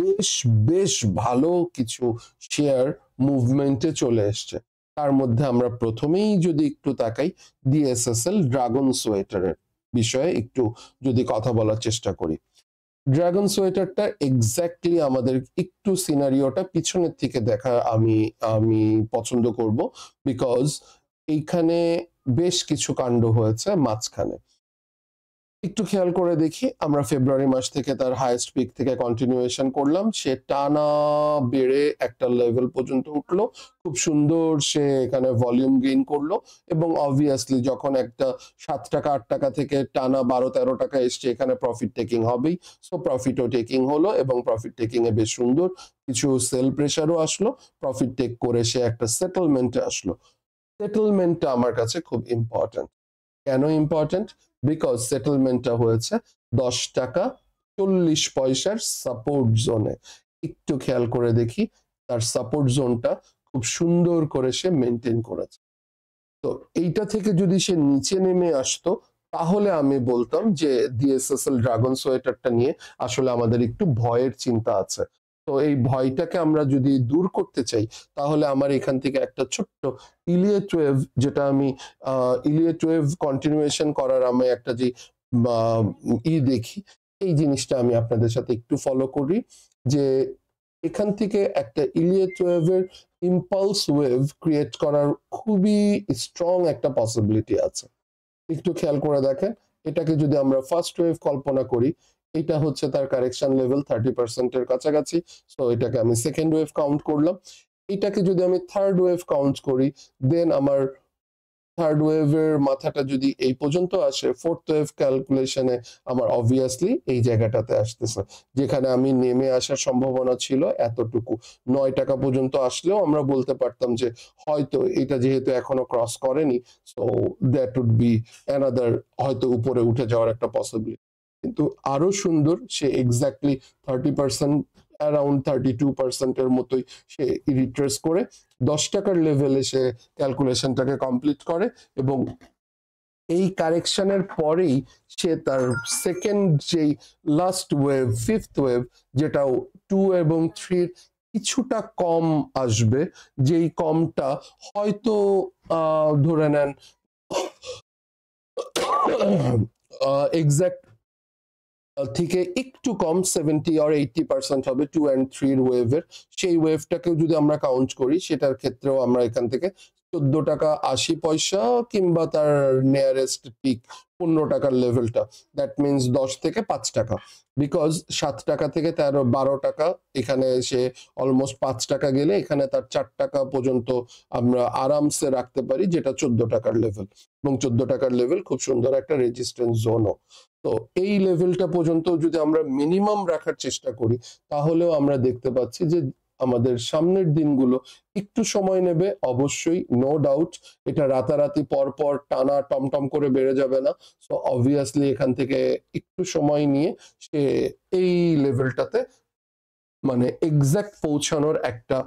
বেশ বেশ ভালো কিছু শেয়ার মুভমেন্টে চলে এসছে। তার মধ্যে আমরা প্রথমেই যদি একটু তাকাই ডিএসএসএল ড্রাগন সোয়েটারের বিষয়ে একটু যদি কথা বলার চেষ্টা করি। ড্রাগন সোয়েটারটা এক্স্যাক্টলি আমাদের একটু সিনারিওটা পিছনের থেকে দেখা আমি আমি পছন্দ করব, বিকজ এইখানে বেশ কিছু কাণ্ড হয়েছে মাঝখানে। একটু খেয়াল করে দেখি, আমরা ফেব্রুয়ারি মাস থেকে তার হাইয়েস্ট পিক থেকে কন্টিনিউয়েশন করলাম, সে টানা বেড়ে একটা লেভেল পর্যন্ত উঠলো, খুব সুন্দর সে এখানে ভলিউম গেইন করলো, এবং অবভিয়াসলি যখন একটা 7 টাকা 8 টাকা থেকে টানা 12-13 টাকা এসছে, এখানে প্রফিট টেকিং হবেই। সো প্রফিটও টেকিং হলো, এবং প্রফিট টেকিং এ বেশ সুন্দর কিছু সেল প্রেশারও আসলো, প্রফিট টেক করে সে একটা সেটেলমেন্টে আসলো। সেটেলমেন্টটা আমার কাছে খুব ইম্পর্টেন্ট। কেন ইম্পর্টেন্ট? বিকজ সেটেলমেন্টটা হয়েছে 10 টাকা 40 পয়সার সাপোর্ট জোনে। একটু খেয়াল করে দেখি, তার সাপোর্ট জোনটা খুব সুন্দর করে সে মেনটেন করেছে। তো এইটা থেকে যদি সে নিচে নেমে আসতো, তাহলে আমি বলতাম যে ডিএসএসএল ড্রাগন সোয়েটারটা নিয়ে আসলে আমাদের একটু ভয়ের চিন্তা আছে। তো এই ভয়টাকে আমরা যদি দূর করতে চাই, তাহলে আমার এখান থেকে একটা ছোট্ট ইলিয়েট ওয়েভ, যেটা আমি ইলিয়েট ওয়েভ কন্টিনিউয়েশন করার আমি একটা যে দেখি, এই জিনিসটা আমি আপনাদের সাথে একটু ফলো করি, যে এখান থেকে একটা ইলিয়েট ওয়েভের ইম্পালস ওয়েভ ক্রিয়েট করার খুবই স্ট্রং একটা পসিবিলিটি আছে। একটু খেয়াল করে দেখেন, এটাকে যদি আমরা ফার্স্ট ওয়েভ কল্পনা করি, এটা হচ্ছে তার কারেকশন লেভেল 30% কাছাকাছি। সো এটাকে আমি সেকেন্ড ওয়েভ কাউন্ট করলাম। এটাকে যদি আমি থার্ড ওয়েভ কাউন্ট করি, দেন আমার থার্ড ওয়েভের মাথাটা যদি এই পর্যন্ত আসে, ফোর্থ ওয়েভ ক্যালকুলেশনে আমার অবভিয়াসলি এই জায়গাটাতে আসতেছে, যেখানে আমি নেমে আসার সম্ভাবনা ছিল এতটুকু। 9 টাকা পর্যন্ত আসলেও আমরা বলতে পারতাম যে হয়তো এটা যেহেতু এখনো ক্রস করেনি, so that would be another, হয়তো উপরে উঠে যাওয়ার একটা পসিবিলিটি। কিন্তু আরো সুন্দর, সে এক্স্যাক্টলি 30%, অ্যারাউন্ড 32%-এর মতোই সে রিট্রেস করে 10 টাকার লেভেলে সে ক্যালকুলেশনটাকে কমপ্লিট করে, এবং এই কারেকশনের পরেই সে তার সেকেন্ড যেই লাস্ট ওয়েভ, ফিফথ ওয়েভ, যেটা 2 এবং 3 কিছুটা কম আসবে, যেই কমটা হয়তো ধরে নেন এক্সাক্ট থেকে একটু কম 70 or 80% হবে 2 and 3 ওয়েভের। সেই ওয়েভটাকেও যদি আমরা কাউন্ট করি, সেটার ক্ষেত্রেও আমরা এখান থেকে 14 টাকা 80 পয়সা, কিংবা তার নিয়ারেস্ট পিক 15 টাকার লেভেলটা, দ্যাট মিনস 10 থেকে 5 টাকা। বিকজ 7 টাকা থেকে 13-12 টাকা, এখানে সে অলমোস্ট 5 টাকা গেলে এখানে তার 4 টাকা পর্যন্ত আমরা আরামসে রাখতে পারি, যেটা 14 টাকার লেভেল, এবং 14 টাকার লেভেল খুব সুন্দর একটা রেজিস্ট্যান্স জোনও। তো এই লেভেলটা পর্যন্ত যদি আমরা মিনিমাম রাখার চেষ্টা করি, তাহলেও আমরা দেখতে পাচ্ছি যে আমাদের সামনের দিনগুলো একটু সময় নেবে অবশ্যই, নো ডাউট। এটা রাতারাতি পর পর টানা টমটম করে বেড়ে যাবে না। সো অবভিয়াসলি এখান থেকে একটু সময় নিয়ে সে এই লেভেলটাতে মানে এক্সাক্ট পৌঁছানোর একটা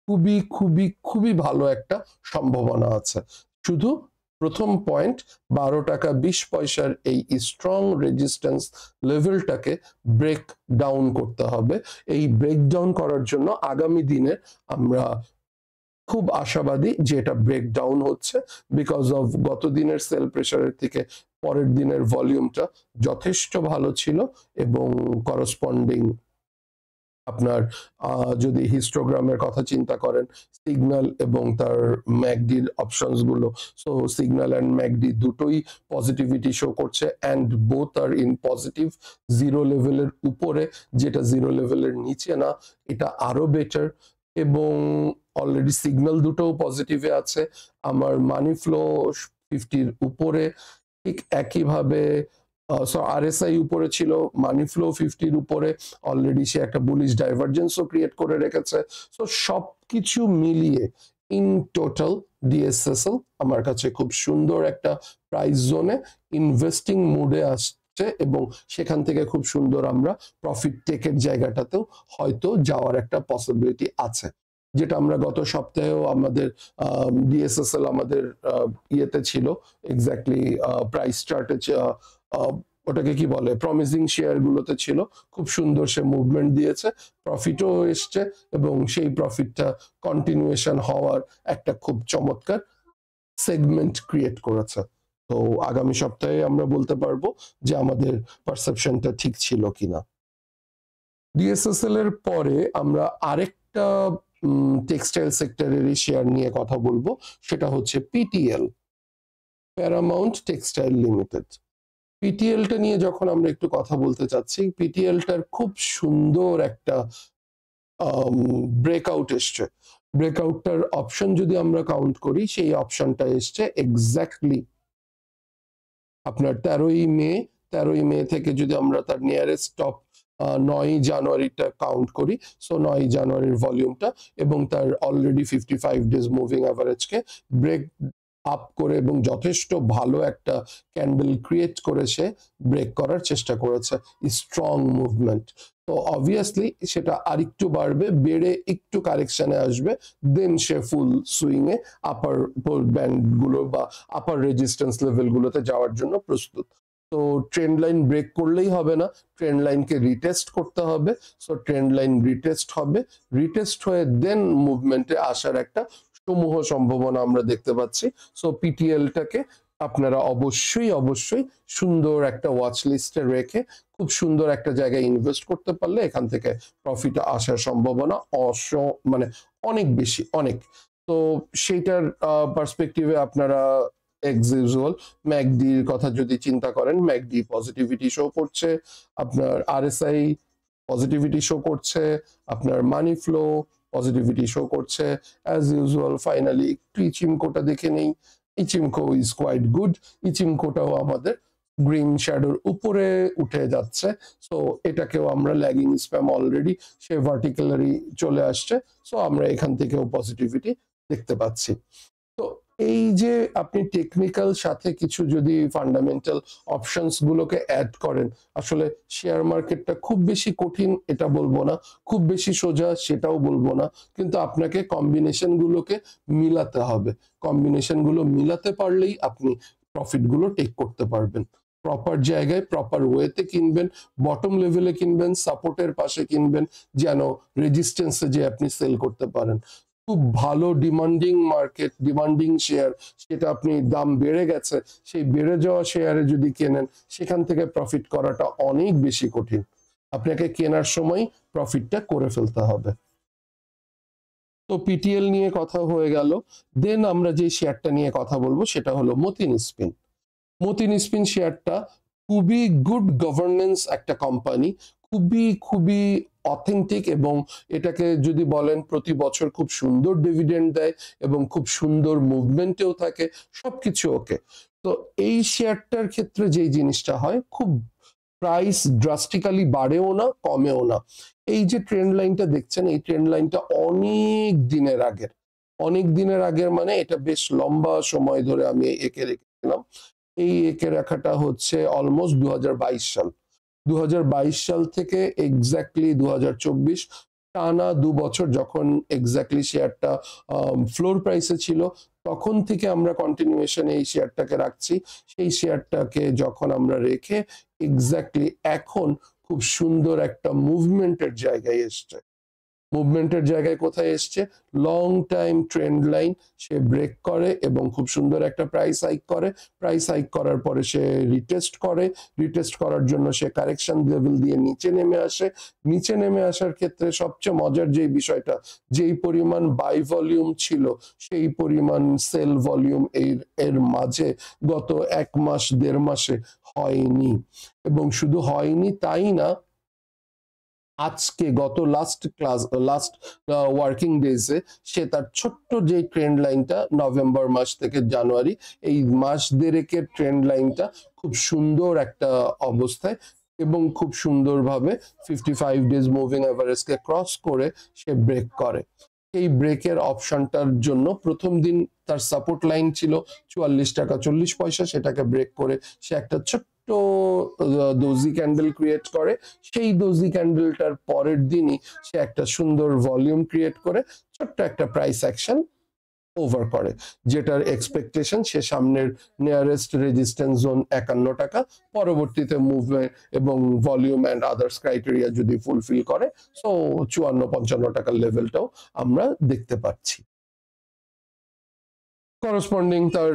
খুবই খুবই খুবই ভালো একটা সম্ভাবনা আছে। শুধু প্রথম পয়েন্ট, 12 টাকা 20 পয়সার এই স্ট্রং রেজিস্ট্যান্স লেভেলটাকে ব্রেক ডাউন করতে হবে। এই ব্রেক ডাউন করার জন্য আগামী দিনে আমরা খুব আশাবাদী যে এটা ব্রেক ডাউন হচ্ছে, বিকজ অফ গত দিনের সেল প্রেশারের থেকে পরের দিনের ভলিউমটা যথেষ্ট ভালো ছিল, এবং করসপন্ডিং আপনার যদি হিস্টোগ্রামের কথা চিন্তা করেন, সিগন্যাল এবং তার ম্যাকডির অপশনস গুলো, সো সিগন্যাল অ্যান্ড ম্যাকডি দুটোই পজিটিভিটি শো করছে, and both are in positive. Zero লেভেলের উপরে, যেটা জিরো লেভেলের নিচে না, এটা আরো বেটার। এবং অলরেডি সিগন্যাল দুটোও পজিটিভে আছে। আমার মানি ফ্লো 50-র উপরে, ঠিক একইভাবে আরএসআই উপরে ছিল, মানি ফ্লো 50-র উপরে, অলরেডি সে একটা বুলিশ ডাইভারজেন্সও ক্রিয়েট করে রেখেছে। সো সবকিছু মিলিয়ে ইন টোটাল ডিএসএসএল আমার কাছে খুব সুন্দর একটা প্রাইস জোনে ইনভেস্টিং মুডে আসছে, এবং সেখান থেকে খুব সুন্দর আমরা প্রফিট টেকের জায়গাটাতেও হয়তো যাওয়ার একটা পসিবিলিটি আছে, যেটা আমরা গত সপ্তাহেও আমাদের ডিএসএসএল আমাদের ইয়েতে ছিল, এক্স্যাক্টলি প্রাইস চার্টে, ওটাকে কি বলে, প্রমিসিং শেয়ার গুলোতে ছিল। খুব সুন্দর সে মুভমেন্ট দিয়েছে, প্রফিটও এসছে, এবং সেই প্রফিটটা কন্টিনিউয়েশন হওয়ার একটা খুব চমৎকার সেগমেন্ট ক্রিয়েট করেছে। তো আগামী সপ্তাহে আমরা বলতে পারবো যে আমাদের পারসেপশনটা ঠিক ছিল কিনা। ডিএসএসএল এর পরে আমরা আরেকটা টেক্সটাইল সেক্টরেরই শেয়ার নিয়ে কথা বলবো, সেটা হচ্ছে পিটিএল, প্যারামাউন্ট টেক্সটাইল লিমিটেড। পিটিএলটা নিয়ে যখন আমরা একটু কথা বলতে চাচ্ছি, পিটিএলটার খুব সুন্দর একটা ব্রেকআউট এসছে। ব্রেকআউটটার অপশন যদি আমরা কাউন্ট করি, সেই অপশনটা এসছে এক্স্যাক্টলি আপনার 13ই মে থেকে যদি আমরা তার নিয়ারেস্ট টপ 9ই জানুয়ারিটা কাউন্ট করি, সো 9ই জানুয়ারির ভলিউমটা এবং তার অলরেডি 55 ডেজ মুভিং অ্যাভারেজকে ব্রেক আপ করে এবং যথেষ্ট ভালো একটা ক্যান্ডেল ক্রিয়েট করে সে ব্রেক করার চেষ্টা করেছে, স্ট্রং মুভমেন্ট। তো অবভিয়াসলি সেটা আরেকটু বাড়বে, বেড়ে একটু কারেকশনে আসবে, দেন সে ফুল সুইং এ আপার ব্যান্ড গুলো বা আপার রেজিস্ট্যান্স লেভেল গুলোতে যাওয়ার জন্য প্রস্তুত। তো ট্রেন্ড লাইন ব্রেক করলেই হবে না, ট্রেন্ড লাইনকে রিটেস্ট করতে হবে। সো ট্রেন্ড লাইন রিটেস্ট হবে, রিটেস্ট হয়ে দেন মুভমেন্টে আসার একটা সমূহ সম্ভাবনা আমরা দেখতে পাচ্ছি। সো পিটিএলটাকে আপনারা অবশ্যই সুন্দর একটা ওয়াচ লিস্টে রেখে খুব সুন্দর একটা জায়গায় ইনভেস্ট করতে পারলে এখান থেকে প্রফিট আসার সম্ভাবনা মানে অনেক বেশি, অনেক। তো সেইটার পার্সপেক্টিভে আপনারা এক্স ইউজুয়াল ম্যাকডির কথা যদি চিন্তা করেন, ম্যাকডি পজিটিভিটি শো করছে, আপনার আরএসআই পজিটিভিটি শো করছে, আপনার মানি ফ্লো পজিটিভিটি শো করছে। অ্যাজ ইউজুয়াল ফাইনালি একটু ইচিমকোটা দেখে নেই। ইচিমকো ইজ কোয়াইট গুড, ইচিমকোটাও আমাদের গ্রিন শ্যাডোর উপরে উঠে যাচ্ছে। সো এটাকেও আমরা ল্যাগিং স্প্যাম অলরেডি সে ভার্টিক্যালি চলে আসছে, সো আমরা এখান থেকেও পজিটিভিটি দেখতে পাচ্ছি। তো এই যে আপনি টেকনিক্যাল সাথে কিছু যদি ফান্ডামেন্টাল অপশনস গুলোকে অ্যাড করেন, আসলে শেয়ার মার্কেটটা খুব বেশি কঠিন এটা বলবো না, খুব বেশি সোজা সেটাও বলবো না, কিন্তু আপনাকে কম্বিনেশন গুলোকে মিলাতে হবে। কম্বিনেশন গুলো মিলাতে পারলেই আপনি প্রফিট গুলো টেক করতে পারবেন। প্রপার জায়গায় প্রপার ওয়েতে কিনবেন, বটম লেভেলে কিনবেন, সাপোর্টের পাশে কিনবেন, যেন রেজিস্ট্যান্সে যে আপনি সেল করতে পারেন। খুব ভালো ডিমান্ডিং মার্কেট, ডিমান্ডিং শেয়ার, সেটা আপনি দাম বেড়ে গেছে, সেই বেড়ে যাওয়া শেয়ারে যদি কেনেন, সেখান থেকে প্রফিট করাটা অনেক বেশি কঠিন। আপনাকে কেনার সময় প্রফিটটা করে ফেলতে হবে। তো পিটিএল নিয়ে কথা হয়ে গেল, দেন আমরা যে শেয়ারটা নিয়ে কথা বলবো সেটা হলো মতিন স্পিন। মতিন স্পিন শেয়ারটা খুবই গুড গভর্নেন্স একটা কোম্পানি, খুবই অথেন্টিক, এবং এটাকে যদি বলেন প্রতি বছর খুব সুন্দর ডিভিডেন্ড দেয় এবং খুব সুন্দর মুভমেন্টেও থাকে, সবকিছু ওকে। তো এই শেয়ারটার ক্ষেত্রে যেই জিনিসটা হয়, খুব প্রাইস ড্রাস্টিক্যালি বাড়েও না কমেও না। এই যে ট্রেন্ড লাইনটা দেখছেন, এই ট্রেন্ড লাইনটা অনেক দিনের আগের মানে এটা বেশ লম্বা সময় ধরে আমি একে রেখেছিলাম। এই একে রাখাটা হচ্ছে অলমোস্ট 2022 সাল। 2022 সাল থেকে এক্স্যাক্টলি 2024 টানা 2 বছর যখন এক্স্যাক্টলি শেয়ারটা ফ্লোর প্রাইসে ছিল, তখন থেকে আমরা কন্টিনিউয়েশন এই শেয়ারটাকে রাখছি। সেই শেয়ারটাকে যখন আমরা রেখে এক্স্যাক্টলি এখন খুব সুন্দর একটা মুভমেন্টের জায়গায় এসছে। মুভমেন্টের জায়গায় কোথায় এসছে, লং টাইম ট্রেন্ড লাইন সে ব্রেক করে এবং খুব সুন্দর একটা প্রাইস হাইক করে। প্রাইস হাইক করার পরে সে রিটেস্ট করে, রিটেস্ট করার জন্য সে কারেকশন লেভেল দিয়ে নিচে নেমে আসে। নিচে নেমে আসার ক্ষেত্রে সবচেয়ে মজার যে বিষয়টা, যেই পরিমাণ বাই ভলিউম ছিল সেই পরিমাণ সেল ভলিউম এর মাঝে গত 1 মাস 1.5 মাসে হয়নি। এবং শুধু হয়নি তাই না, আজকে গত লাস্ট ওয়ার্কিং ডেজে সে তার ছোট্ট যে ট্রেন্ড লাইনটা নভেম্বর মাস থেকে জানুয়ারি, এই মাস দেড়েকের ট্রেন্ড লাইনটা খুব সুন্দর একটা অবস্থায় এবং খুব সুন্দরভাবে 55 ডেজ মুভিং অ্যাভারেজকে ক্রস করে সে ব্রেক করে। এই ব্রেকের অপশনটার জন্য প্রথম দিন তার সাপোর্ট লাইন ছিল 44 টাকা 40 পয়সা, সেটাকে ব্রেক করে সে একটা ছোট্ট দোজি ক্যান্ডেল ক্রিয়েট করে। সেই দোজি ক্যান্ডেলটার পরের দিনই সে একটা সুন্দর ভলিউম ক্রিয়েট করে ছোট্ট একটা প্রাইস অ্যাকশন ওভার করে, যেটার এক্সপেকটেশন সে সামনের নিয়ারেস্ট রেজিস্ট্যান্স জোন 51 টাকা, পরবর্তীতে মুভমেন্ট এবং ভলিউম অ্যান্ড আদার্স ক্রাইটেরিয়া যদি ফুলফিল করে, সো 54-55 টাকার লেভেলটাও আমরা দেখতে পাচ্ছি। করসপন্ডিং তার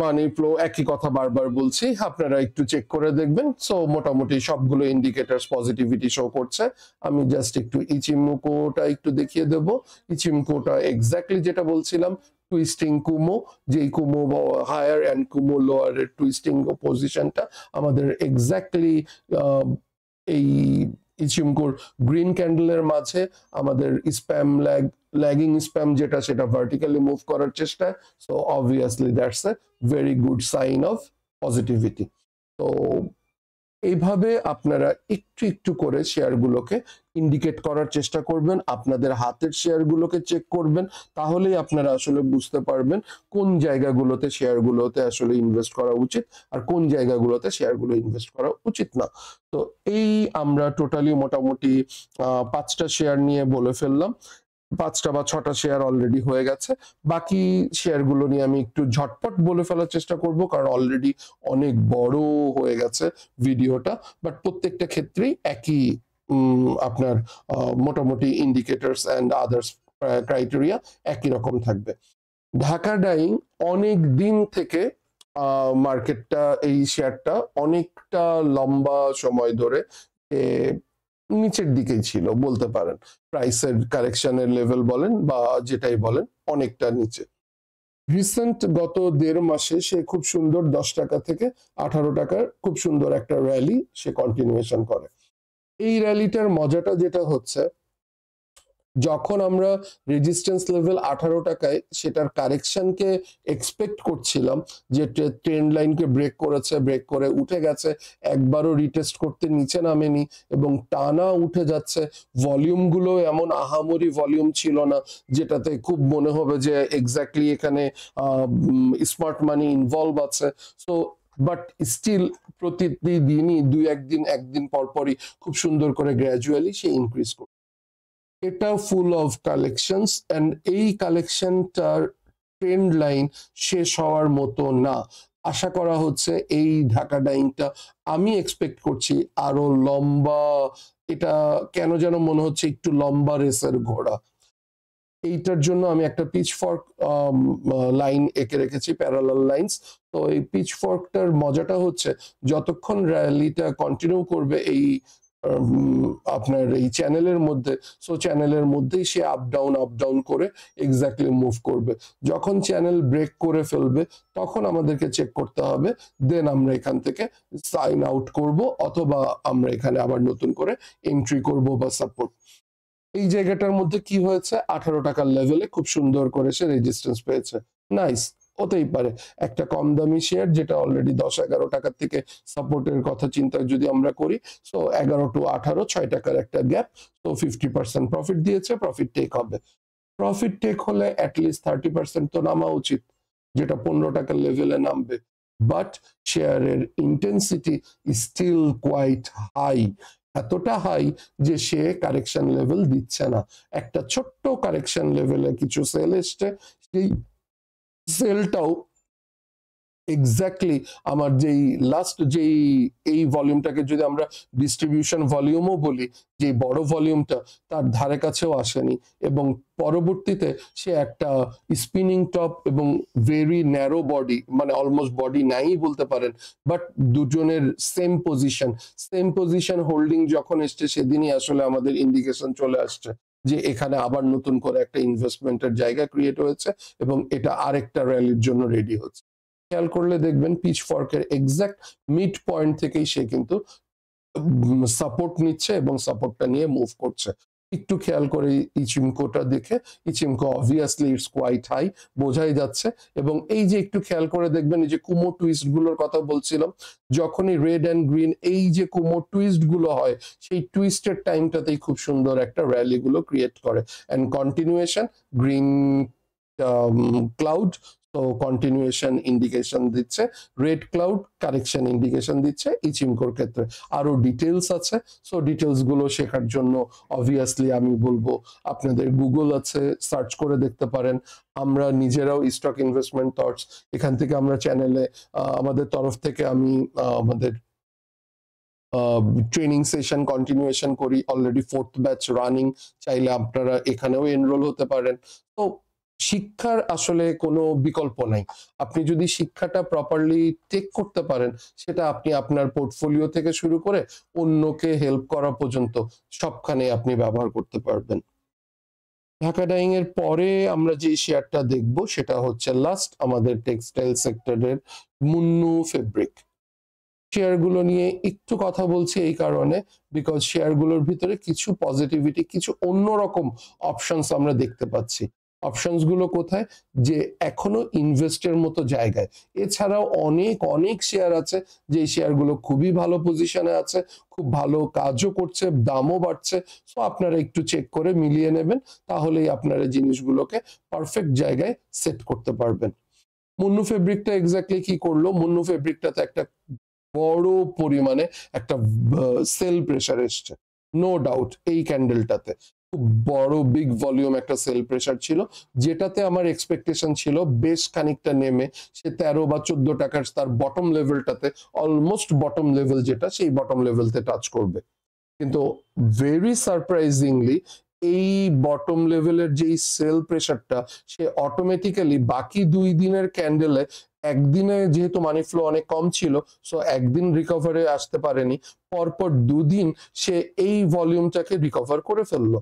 মানি ফ্লো একই কথা বারবার বলছি, আপনারা একটু চেক করে দেখবেন। সো মোটামুটি সবগুলো ইন্ডিকেটরস পজিটিভিটি শো করছে। আমি জাস্ট একটু ইচিমকোটা একটু দেখিয়ে দেব। ইচিমকোটা এক্স্যাক্টলি যেটা বলছিলাম, টুইস্টিং কুমো, যেই কুমো হায়ার অ্যান্ড কুমো লোয়ারের টুইস্টিং পজিশনটা আমাদের এক্স্যাক্টলি এই ইচিমকোর গ্রিন ক্যান্ডেলের মাঝে আমাদের স্প্যাম ল্যাগিং স্প্যাম যেটা সেটা ভার্টিক্যালি মুভ করার চেষ্টা। So obviously that's a very good sign of positivity. তো এইভাবে আপনারা একটু একটু করে শেয়ারগুলোকে ইন্ডিকেট করার চেষ্টা করবেন, আপনাদের হাতের শেয়ারগুলোকে চেক করবেন, তাহলেই আপনারা আসলে বুঝতে পারবেন কোন জায়গাগুলোতে শেয়ারগুলোতে আসলে ইনভেস্ট করা উচিত আর কোন জায়গাগুলোতে শেয়ারগুলো ইনভেস্ট করা উচিত না। তো এই আমরা টোটালি মোটামুটি 5টা শেয়ার নিয়ে বলে ফেললাম, 5টা বা 6টা শেয়ার অলরেডি হয়ে গেছে। বাকি শেয়ারগুলো নিয়ে আমি একটু ঝটপট বলে ফেলার চেষ্টা করব, কারণ অলরেডি অনেক বড় হয়ে গেছে ভিডিওটা। বাট প্রত্যেকটা ক্ষেত্রেই একই আপনার মোটামুটি ইন্ডিকেটরস অ্যান্ড আদার্স ক্রাইটেরিয়া একই রকম থাকবে। ঢাকা ডাইং অনেক দিন থেকে মার্কেটটা, এই শেয়ারটা অনেকটা লম্বা সময় ধরে নিচের দিকেই ছিল বলতে পারেন, প্রাইসের কারেকশনের লেভেল বলেন বা যেটাই বলেন অনেকটা নিচে। রিসেন্ট গত 1.5 মাসে সে খুব সুন্দর 10 টাকা থেকে 18 টাকার খুব সুন্দর একটা র্যালি সে কন্টিনিউয়েশন করে। এই র্যালিটার মজাটা যেটা হচ্ছে, যখন আমরা রেজিস্ট্যান্স লেভেল 18 টাকায় সেটার কারেকশনকে এক্সপেক্ট করছিলাম, যে ট্রেন্ড লাইনকে ব্রেক করেছে, ব্রেক করে উঠে গেছে, একবারও রিটেস্ট করতে নিচে নামেনি এবং টানা উঠে যাচ্ছে, ভলিউমগুলো এমন আহামরি ভলিউম ছিল না যেটাতে খুব মনে হবে যে এক্স্যাক্টলি এখানে স্মার্ট মানি ইনভলভ আছে। সো বাট স্টিল প্রতিদিনই একদিন পরপরই খুব সুন্দর করে গ্র্যাজুয়ালি সে ইনক্রিজ করে। এটা ফুল অফ কালেকশনস এন্ড এই কালেকশনটার ট্রেন্ড লাইন শেষ হওয়ার মতো না। আশা করা হচ্ছে এই ঢাকা ডাইংটা, আমি এক্সপেক্ট করছি আরো লম্বা, এটা কেন যেন মনে হচ্ছে একটু লম্বা রেসের ঘোড়া। এইটার জন্য আমি একটা পিচফর্ক লাইন এঁকে রেখেছি, প্যারালাল লাইন্স। তো এই পিচফর্কটার মজাটা হচ্ছে যতক্ষণ র্যালিটা কন্টিনিউ করবে এই আপনার এই চ্যানেলের মধ্যে, সো চ্যানেলের মধ্যেই সে আপ ডাউন করে এক্স্যাক্টলি মুভ করবে। যখন চ্যানেল ব্রেক করে ফেলবে তখন আমাদেরকে চেক করতে হবে, দেন আমরা এখান থেকে সাইন আউট করব অথবা আমরা এখানে আবার নতুন করে এন্ট্রি করব বা সাপোর্ট। এই জায়গাটার মধ্যে কি হয়েছে, 18 টাকার লেভেলে খুব সুন্দর করে সে রেজিস্ট্যান্স পেয়েছে। নাইস, হতেই পারে একটা কম দামি শেয়ার যেটা অলরেডি 10-11 টাকার থেকে সাপোর্টের কথা চিন্তা যদি আমরা করি, সো 11 টু 18 6 টাকার একটা গ্যাপ, তো 50% প্রফিট দিয়েছে, প্রফিট টেক হবে। প্রফিট টেক হলে অ্যাটলিস্ট 30% তো নামা উচিত, যেটা 15 টাকার লেভেলে নামবে। বাট শেয়ারের ইন্টেন্সিটি স্টিল কোয়াইট হাই, এতটা হাই যে সে কারেকশন লেভেল দিচ্ছে না। একটা ছোট্ট কারেকশন লেভেলে কিছু সেল এসছে, সেই সেলটাও এক্স্যাক্টলি আমার যেই লাস্ট যেই এই ভলিউমটাকে যদি আমরা ডিস্ট্রিবিউশন ভলিউমও বলি, যে বড় ভলিউমটা তার ধারে কাছেও আসেনি এবং পরবর্তীতে সে একটা স্পিনিং টপ এবং ভেরি ন্যারো বডি, মানে অলমোস্ট বডি নাই বলতে পারেন, বাট দুজনের সেম পজিশন হোল্ডিং যখন এসছে সেদিনই আসলে আমাদের ইন্ডিকেশন চলে আসছে যে এখানে আবার নতুন করে একটা ইনভেস্টমেন্টের জায়গা ক্রিয়েট হয়েছে এবং এটা আরেকটা র্যালির জন্য রেডি হচ্ছে। খেয়াল করলে দেখবেন পিচফর্কের এক্সাক্ট মিড পয়েন্ট থেকেই সে কিন্তু সাপোর্ট নিচ্ছে এবং সাপোর্টটা নিয়ে মুভ করছে। একটু খেয়াল করে ইচিমকোটা দেখে, Ichimoku obviously it's quite high, বোঝাই যাচ্ছে। এবং এই যে একটু খেয়াল করে দেখবেন এই যে কুমো টুইস্ট গুলোর কথা বলছিলাম, যখনই রেড অ্যান্ড গ্রিন এই যে কুমো টুইস্ট গুলো হয়, সেই টুইস্টের টাইমটাতেই খুব সুন্দর একটা র্যালি গুলো ক্রিয়েট করে। অ্যান্ড কন্টিনিউয়েশন গ্রিন ক্লাউড, তো কন্টিনিউয়েশন ইন্ডিকেশন দিচ্ছে, রেড ক্লাউড কারেকশন ইন্ডিকেশন দিচ্ছে ইচিমকোর ক্ষেত্রে। আরো ডিটেলস আছে, সো ডিটেলস গুলো শেখার জন্য অবভিয়াসলি আমি বলবো আপনাদের গুগল আছে, সার্চ করে দেখতে পারেন। আমরা নিজেরাও স্টক ইনভেস্টমেন্ট থটস, এখান থেকে আমরা চ্যানেলে আমাদের তরফ থেকে আমি আমাদের ট্রেনিং সেশন কন্টিনিউয়েশন করি, অলরেডি 4th ব্যাচ রানিং, চাইলে আপনারা এখানেও এনরোল হতে পারেন। তো শিক্ষার আসলে কোনো বিকল্প নাই, আপনি যদি শিক্ষাটা প্রপারলি টেক করতে পারেন, সেটা আপনি আপনার পোর্টফোলিও থেকে শুরু করে অন্যকে হেল্প করা পর্যন্ত সবখানে আপনি ব্যবহার করতে পারবেন। ঢাকা ডাইং এর পরে আমরা যে শেয়ারটা দেখব সেটা হচ্ছে লাস্ট আমাদের টেক্সটাইল সেক্টরের মুন্নু ফেব্রিক। শেয়ারগুলো নিয়ে একটু কথা বলছি এই কারণে, বিকজ শেয়ারগুলোর ভিতরে কিছু পজিটিভিটি, কিছু অন্যরকম অপশনস আমরা দেখতে পাচ্ছি। অপশনস গুলো কোথায়? যে এখনো ইনভেস্টের মতো জায়গায়। এছাড়াও অনেক অনেক শেয়ার আছে যে শেয়ারগুলো খুবই ভালো পজিশনে আছে, খুব ভালো কাজও করছে, দামও বাড়ছে। সো আপনারা একটু চেক করে মিলিয়ে নেবেন, তাহলেই আপনারা জিনিসগুলোকে পারফেক্ট জায়গায় সেট করতে পারবেন। মুন্নু ফেব্রিকটা এক্স্যাক্টলি কি করলো? মুন্নু ফেব্রিকটাতে একটা বড় পরিমাণে একটা সেল প্রেসার এসছে, নো ডাউট। এই ক্যান্ডেলটাতে খুব বড় বিগ ভলিউম একটা সেল প্রেসার ছিল, যেটাতে আমার এক্সপেকটেশন ছিল বেশ খানিকটা নেমে সে 13 বা 14 টাকার তার বটম লেভেলটাতে, অলমোস্ট বটম লেভেল যেটা, সেই বটম লেভেলতে টাচ করবে। কিন্তু ভেরি সারপ্রাইজিংলি এই বটম লেভেলের যেই সেল প্রেসারটা, সে অটোমেটিক্যালি বাকি 2 দিনের ক্যান্ডেলে, একদিনে যেহেতু মানি ফ্লো অনেক কম ছিল, সো একদিন রিকভারে আসতে পারেনি, পরপর 2 দিন সে এই ভলিউমটাকে রিকভার করে ফেললো,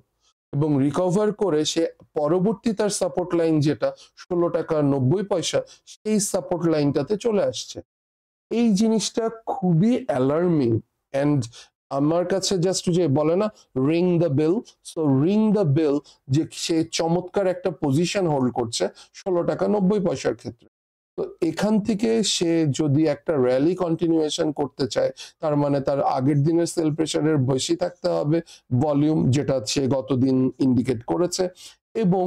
এবং রিকভার করে সে পরবর্তী তার সাপোর্ট লাইন যেটা 16 টাকা 90 পয়সা, সেই সাপোর্ট লাইনটাতে চলে আসছে। এই জিনিসটা খুবই অ্যালার্মিং। অ্যান্ড আমার কাছে জাস্ট যে বলে না, ring the bell, so ring the bell, যে সে চমৎকার একটা পজিশন হোল্ড করছে 16 টাকা 90 পয়সার ক্ষেত্রে। তো এখান থেকে সে যদি একটা র্যালি কন্টিনিউয়েশন করতে চায়, তার মানে তার আগের দিনের সেল প্রেসারের বেশি থাকতে হবে ভলিউম, যেটা সে গতদিন ইন্ডিকেট করেছে, এবং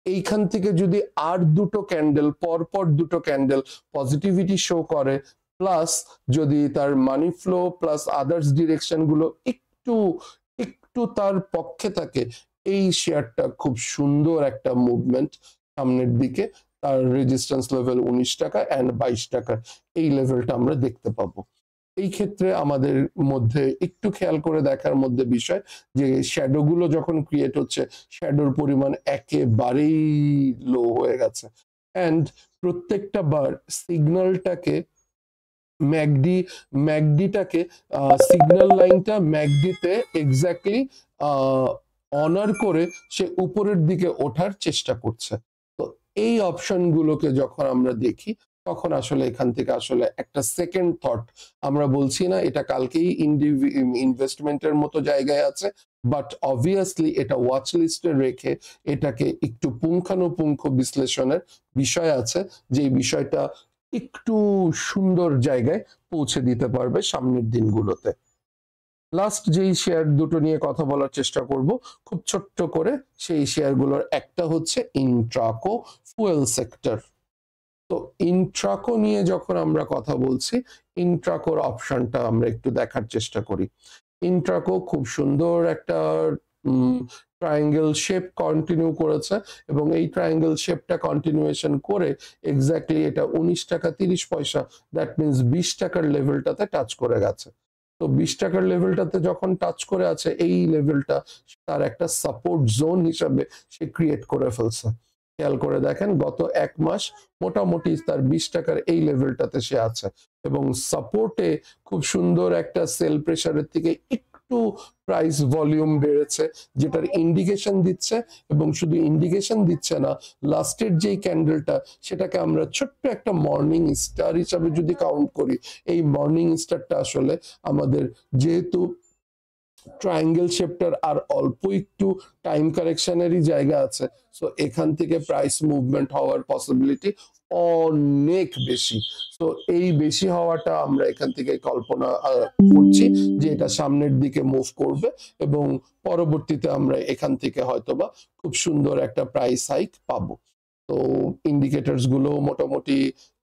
এইখান থেকে যদি আর দুটো ক্যান্ডেল, পরপর দুটো ক্যান্ডেল পজিটিভিটি শো করে, প্লাস যদি তার মানি ফ্লো প্লাস আদার্স ডিরেকশন গুলো একটু একটু তার পক্ষে থাকে, এই শেয়ারটা খুব সুন্দর একটা মুভমেন্ট সামনের দিকে, তার রেজিস্ট্যান্স লেভেল 19 টাকা এন্ড 22 টাকা, এই লেভেলটা আমরা দেখতে পাবো। এই ক্ষেত্রে আমাদের মধ্যে একটু খেয়াল করে দেখার মধ্যে বিষয়, যে শ্যাডো গুলো যখন ক্রিয়েট হচ্ছে, শ্যাডোর পরিমাণ একেবারেই লো হয়ে গেছে, এন্ড প্রত্যেকটা বার সিগন্যালটাকে ম্যাকডিটাকে সিগন্যাল লাইনটা ম্যাকডিতে এক্স্যাক্টলি অনার করে সে উপরের দিকে ওঠার চেষ্টা করছে। তো এই অপশন গুলোকে যখন আমরা দেখি, তখন আসলে এখান থেকে আসলে একটা সেকেন্ড থট, আমরা বলছি না এটা কালকেই ইনভেস্টমেন্টের মতো জায়গায় আছে, বাট অবভিয়াসলি এটা ওয়াচ লিস্টে রেখে এটাকে একটু পুঙ্খানুপুঙ্খ বিশ্লেষণের বিষয় আছে, যে বিষয়টা একটু সুন্দর জায়গায় পৌঁছে দিতে পারবে সামনের দিনগুলোতে। লাস্ট যেই শেয়ার দুটো নিয়ে কথা বলার চেষ্টা করব খুব ছোট্ট করে, সেই শেয়ারগুলোর একটা হচ্ছে ইন্ট্রাকো ফুয়েল সেক্টর। তো ইন্ট্রাকো নিয়ে যখন আমরা কথা বলছি, ইন্ট্রাকোর অপশনটা আমরা একটু দেখার চেষ্টা করি। ইন্ট্রাকো খুব সুন্দর একটা ট্রায়াঙ্গেল শেপ কন্টিনিউ করেছে, এবং এই ট্রায়াঙ্গেল শেপটা কন্টিনিউয়েশন করে এক্স্যাক্টলি এটা 19 টাকা 30 পয়সা, দ্যাট মিনস 20 টাকার লেভেলটাতে টাচ করে গেছে। তো 20 টাকার লেভেলটাতে যখন টাচ করে আছে, এই লেভেলটা তার একটা সাপোর্ট জোন হিসাবে সে ক্রিয়েট করে ফেলছে। খেয়াল করে দেখেন, গত 1 মাস মোটামুটি তার 20 টাকার এই লেভেলটাতে সে আছে, এবং সাপোর্টে খুব সুন্দর একটা সেল প্রেসারের থেকে একটু প্রাইস ভলিউম বেড়েছে, যেটার ইন্ডিকেশন দিচ্ছে, এবং শুধু ইন্ডিকেশন দিচ্ছে না, লাস্টের যেই ক্যান্ডেলটা, সেটাকে আমরা ছোট্ট একটা মর্নিং স্টার হিসাবে যদি কাউন্ট করি, এই মর্নিং স্টারটা আসলে আমাদের, যেহেতু ট্রায়াঙ্গেল শেপটার আর অল্প একটু টাইম কারেকশনেরই জায়গা আছে, সো এখান থেকে প্রাইস মুভমেন্ট হওয়ার পসিবিলিটি অনেক বেশি। তো এই বেশি হওয়াটা আমরা এখান থেকে কল্পনা করছি যে এটা সামনের দিকে মুভ করবে, এবং পরবর্তীতে আমরা এখান থেকে হয়তোবা খুব সুন্দর একটা প্রাইস হাইক পাবো। তো ইন্ডিকেটরস গুলো মোটামুটি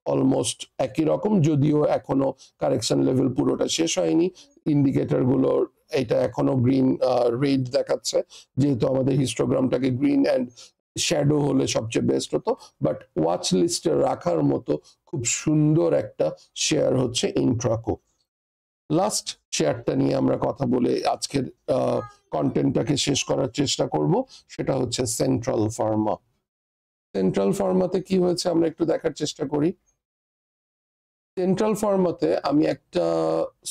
অলমোস্ট একই রকম, যদিও এখনো কারেকশন লেভেল পুরোটা শেষ হয়নি। ইন্ডিকেটর গুলোর এটা এখনো গ্রিন রেড দেখাচ্ছে, যেহেতু আমাদের হিস্টোগ্রামটাকে গ্রিন অ্যান্ড শ্যাডো হলে সবচেয়ে বেস্ট হতো, বাট ওয়াচ লিস্টে রাখার মতো খুব সুন্দর একটা শেয়ার হচ্ছে ইন্ট্রাকো। লাস্ট শেয়ারটা নিয়ে আমরা কথা বলে আজকের কন্টেন্টটাকে শেষ করার চেষ্টা করব, সেটা হচ্ছে সেন্ট্রাল ফার্মা। সেন্ট্রাল ফার্মাতে কি হয়েছে আমরা একটু দেখার চেষ্টা করি। সেন্ট্রাল ফার্মাতে আমি একটা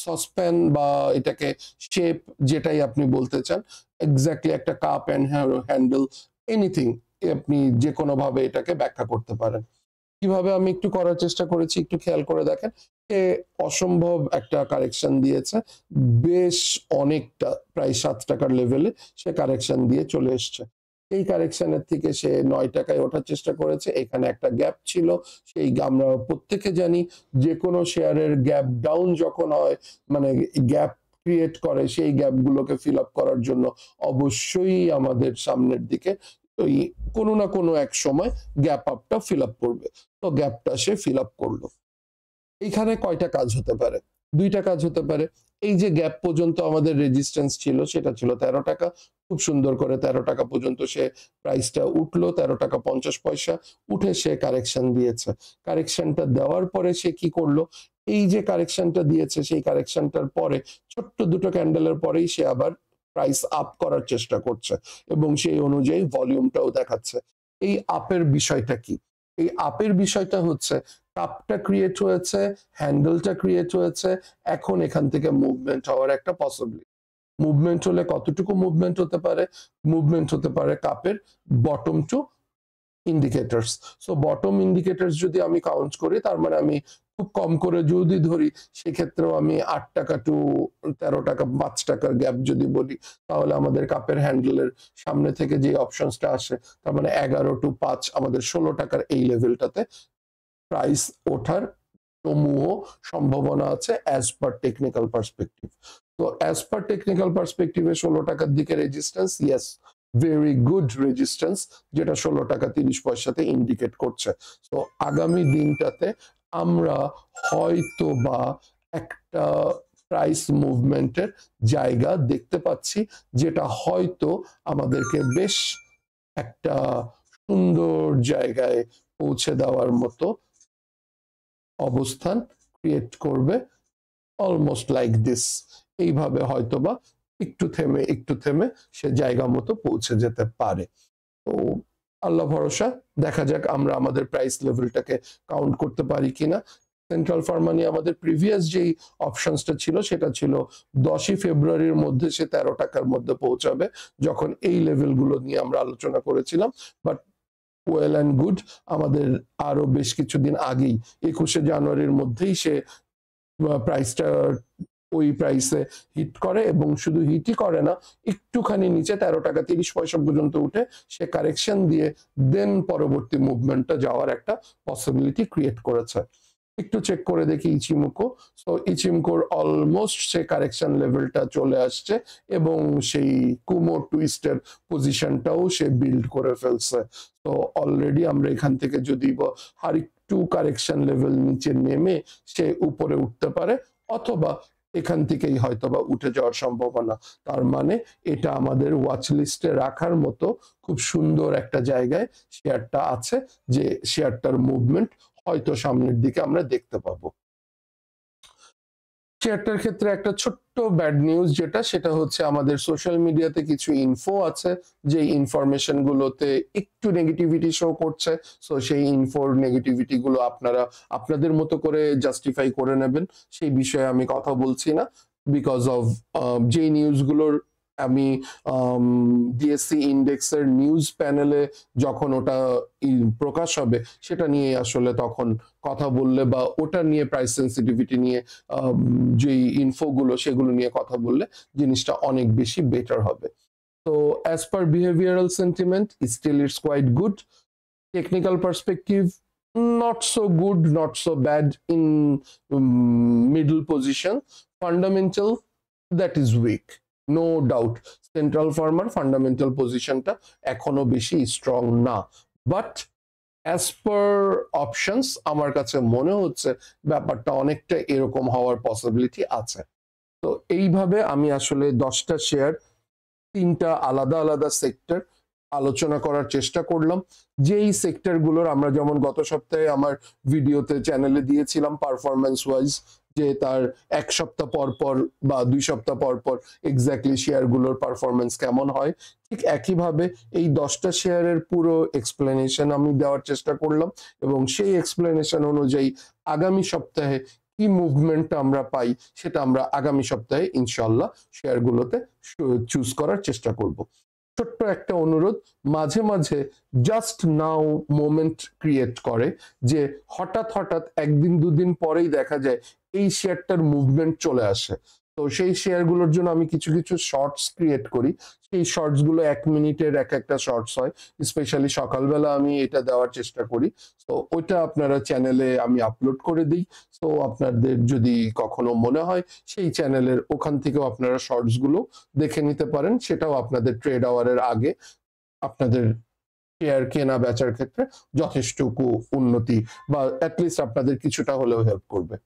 সসপ্যান বা এটাকে শেপ যেটাই আপনি বলতে চান, এক্স্যাক্টলি একটা কাপ অ্যান্ড হ্যান্ডেল এনিথিং, আপনি যে কোনো ভাবে এটাকে ব্যাখ্যা করতে পারেন। কিভাবে আমি একটু করার চেষ্টা করেছি একটু খেয়াল করে দেখেন। সে অসম্ভব একটা কারেকশন দিয়েছে, বেশ অনেকটা, প্রায় 7 টাকার লেভেলে সে কারেকশন দিয়ে চলে এসছে। এই কারেকশনের থেকে সে 9 টাকায় ওঠার চেষ্টা করেছে, এখানে একটা গ্যাপ ছিল। সেই আমরা প্রত্যেকে জানি যে কোনো শেয়ারের গ্যাপ ডাউন যখন হয়, মানে গ্যাপ ক্রিয়েট করে, সেই গ্যাপগুলোকে ফিল আপ করার জন্য অবশ্যই আমাদের সামনের দিকে ওই কোনো না কোনো এক সময় গ্যাপ আপটা ফিল আপ করবে। তো গ্যাপটা সে ফিল আপ করলো। এইখানে কয়টা কাজ হতে পারে? 2টা কাজ হতে পারে। এই যে গ্যাপ পর্যন্ত আমাদের রেজিস্ট্যান্স ছিল সেটা ছিল 13 টাকা। খুব সুন্দর করে 13 টাকা পর্যন্ত সে প্রাইসটা উঠলো, 13 টাকা 50 পয়সা। উঠে সে কারেকশন দিয়েছে। কারেকশনটা দেওয়ার পরে সে কি করলো? এই যে কারেকশনটা দিয়েছে সেই কারেকশনটার পরে ছোট্ট দুটো ক্যান্ডেলের পরেই সে আবার প্রাইস আপ করার চেষ্টা করছে এবং সেই অনুযায়ী ভলিউমটাও দেখাচ্ছে। এই আপের বিষয়টা কি? এই আপের বিষয়টা হচ্ছে কাপটা ক্রিয়েট হয়েছে, হ্যান্ডেলটা ক্রিয়েট হয়েছে, এখন এখান থেকে মুভমেন্ট হওয়ার একটা পসিবিলিটি। মুভমেন্ট হলে কতটুকু মুভমেন্ট হতে পারে? মুভমেন্ট হতে পারে কাপের bottom to indicators. So bottom indicators যদি আমি কাউন্ট করি, তার মানে আমি খুব কম করে যদি ধরি, সেক্ষেত্রেও আমি 8 টাকা টু 13 টাকা, 5 টাকার গ্যাপ যদি বলি, তাহলে আমাদের কাপের হ্যান্ডেলের সামনে থেকে যে অপশনসটা আসে, তার মানে 11 টু 5 আমাদের 16 টাকার এই লেভেলটাতে প্রাইস ওঠার সমূহ সম্ভাবনা আছে অ্যাজ পার টেকনিক্যাল পার্সপেক্টিভ। তো অ্যাজ পার টেকনিক্যাল পার্সপেক্টিভে 16 টাকার দিকে resistance, yes, very good resistance, যেটা 16 টাকা 30 পয়সাতে ইন্ডিকেট করছে। তো আগামী দিনটাতে আমরা হয়তো বা একটা প্রাইস মুভমেন্টের জায়গা দেখতে পাচ্ছি, যেটা হয়তো আমাদেরকে বেশ একটা সুন্দর জায়গায় পৌঁছে দেওয়ার মতো অবস্থান ক্রিয়েট করবে, অলমোস্ট লাইক দিস। এইভাবে হয়তোবা একটু থেমে সে জায়গা মতো পৌঁছে যেতে পারে। তো আল্লাহ ভরসা, দেখা যাক আমরা আমাদের প্রাইস লেভেলটাকে কাউন্ট করতে পারি কিনা। সেন্ট্রাল ফার্মানি আমাদের প্রিভিয়াস যেই অপশনসটা ছিল সেটা ছিল 10ই ফেব্রুয়ারির মধ্যে সে 13 টাকার মধ্যে পৌঁছাবে, যখন এই লেভেলগুলো নিয়ে আমরা আলোচনা করেছিলাম। বাট ওয়েল অ্যান্ড গুড, আমাদের আরো বেশ কিছুদিন আগেই 21শে জানুয়ারির মধ্যেই সে প্রাইসটা ওই প্রাইসে হিট করে, এবং শুধু হিটই করে না, একটুখানি নিচে 13 টাকা 30 পয়সা পর্যন্ত উঠে সে কারেকশন দিয়ে দেন পরবর্তী মুভমেন্টটা যাওয়ার একটা পসিবিলিটি ক্রিয়েট করেছে। একটু চেক করে দেখি ইচিমুকো। সো ইচিমুকোর অলমোস্ট সে কারেকশন লেভেলটা চলে আসছে এবং সেই কুমো টুইস্টের পজিশনটাও সে বিল্ড করে ফেলছে। তো অলরেডি আমরা এখান থেকে যদি আর একটু কারেকশন লেভেল নিচে নেমে সে উপরে উঠতে পারে, অথবা এখান থেকেই হয়তোবা উঠে যাওয়ার সম্ভাবনা। তার মানে এটা আমাদের ওয়াচ লিস্টে রাখার মতো খুব সুন্দর একটা জায়গায় শেয়ারটা আছে, যে শেয়ারটার মুভমেন্ট হয়তো সামনের দিকে আমরা দেখতে পাবো। শেয়ারটার ক্ষেত্রে একটা ছোট্ট ব্যাড নিউজ যেটা, সেটা হচ্ছে আমাদের সোশ্যাল মিডিয়াতে কিছু ইনফো আছে, যে ইনফরমেশন গুলোতে একটু নেগেটিভিটি শো করছে। সো সেই ইনফোর নেগেটিভিটি গুলো আপনারা আপনাদের মতো করে জাস্টিফাই করে নেবেন, সেই বিষয়ে আমি কথা বলছি না। বিকজ অফ যে নিউজগুলোর আমি ডিএসসি ইন্ডেক্সের নিউজ প্যানেলে যখন ওটা প্রকাশ হবে, সেটা নিয়ে আসলে তখন কথা বললে, বা ওটা নিয়ে প্রাইস সেন্সিটিভিটি নিয়ে যে ইনফোগুলো সেগুলো নিয়ে কথা বললে জিনিসটা অনেক বেশি বেটার হবে। তো as per behavioural sentiment, still it's quite good. Technical perspective, not so good, not so bad, in middle position. Fundamental, that is weak, no doubt. Central farmer fundamental পজিশনটা এখনো বেশি স্ট্রং না, বাট অ্যাজ পার অপশনস আমার কাছে মনে হচ্ছে ব্যাপারটা অনেকটা এরকম হওয়ার পসিবিলিটি আছে। তো এইভাবে আমি আসলে 10টা শেয়ার, 3টা আলাদা আলাদা সেক্টর আলোচনা করার চেষ্টা করলাম। যেই সেক্টরগুলোর আমরা যেমন গত সপ্তাহে আমার ভিডিওতে চ্যানেলে দিয়েছিলাম পারফরম্যান্স ওয়াইজ, যে তার 1 সপ্তাহ পর পর বা 2 সপ্তাহ পর পর এক্স্যাক্টলি শেয়ারগুলোর পারফরম্যান্স কেমন হয়, ঠিক একইভাবে এই 10টা শেয়ারের পুরো এক্সপ্লেনেশন আমি দেওয়ার চেষ্টা করলাম, এবং সেই এক্সপ্লেনেশন অনুযায়ী আগামী সপ্তাহে কি মুভমেন্টটা আমরা পাই সেটা আমরা আগামী সপ্তাহে ইনশাল্লাহ শেয়ারগুলোতে চুজ করার চেষ্টা করব। ছোট্ট একটা অনুরোধ, মাঝে মাঝে জাস্ট নাও মোমেন্ট ক্রিয়েট করে, যে হঠাৎ হঠাৎ একদিন দুদিন পরেই দেখা যায় এই শেয়ারটার মুভমেন্ট চলে আসে। তো সেই শেয়ারগুলোর জন্য আমি কিছু কিছু শর্টস ক্রিয়েট করি। সেই শর্টস গুলো 1 মিনিটের এক একটা শর্টস হয়, স্পেশালি সকালবেলা আমি এটা দেওয়ার চেষ্টা করি। তো ওইটা আপনারা চ্যানেলে আমি আপলোড করে দিই। তো আপনাদের যদি কখনো মনে হয় সেই চ্যানেলের ওখান থেকেও আপনারা শর্টস গুলো দেখে নিতে পারেন, সেটাও আপনাদের ট্রেড আওয়ারের আগে আপনাদের শেয়ার কেনা বেচার ক্ষেত্রে যথেষ্টকু উন্নতি বা অ্যাটলিস্ট আপনাদের কিছুটা হলেও হেল্প করবে।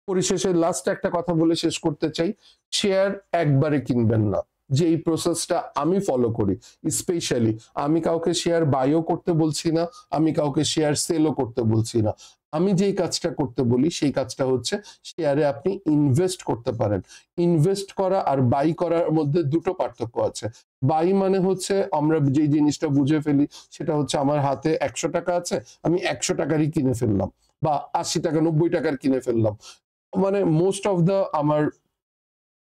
পরিশেষে লাস্ট একটা কথা বলে শেষ করতে চাই, শেয়ার একবারে কিনবেন না। যে এই প্রসেসটা আমি ফলো করি, স্পেশালি আমি কাউকে শেয়ার বাইও করতে বলছি না, আমি কাউকে শেয়ার সেলও করতে বলছি না। আমি যেই কাজটা করতে বলি সেই কাজটা হচ্ছে শেয়ারে আপনি ইনভেস্ট করতে পারেন। ইনভেস্ট করা আর বাই করার মধ্যে দুটো পার্থক্য আছে। বাই মানে হচ্ছে আমরা যে জিনিসটা বুঝে ফেলি সেটা হচ্ছে আমার হাতে 100 টাকা আছে, আমি 100 টাকারই কিনে ফেললাম, বা 80 টাকা 90 টাকার কিনে ফেললাম। মানে মোস্ট অফ দা আমার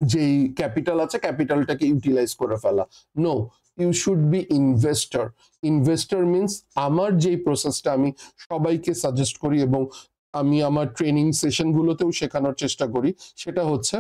যেই ক্যাপিটাল আছে ক্যাপিটালটাকে ইউটিলাইজ করে ফেলা। No, you should be investor. Investor means আমার যেই প্রসেসটা আমি সবাইকে সাজেস্ট করি এবং আমি আমার ট্রেনিং সেশন গুলোতেও শেখানোর চেষ্টা করি, সেটা হচ্ছে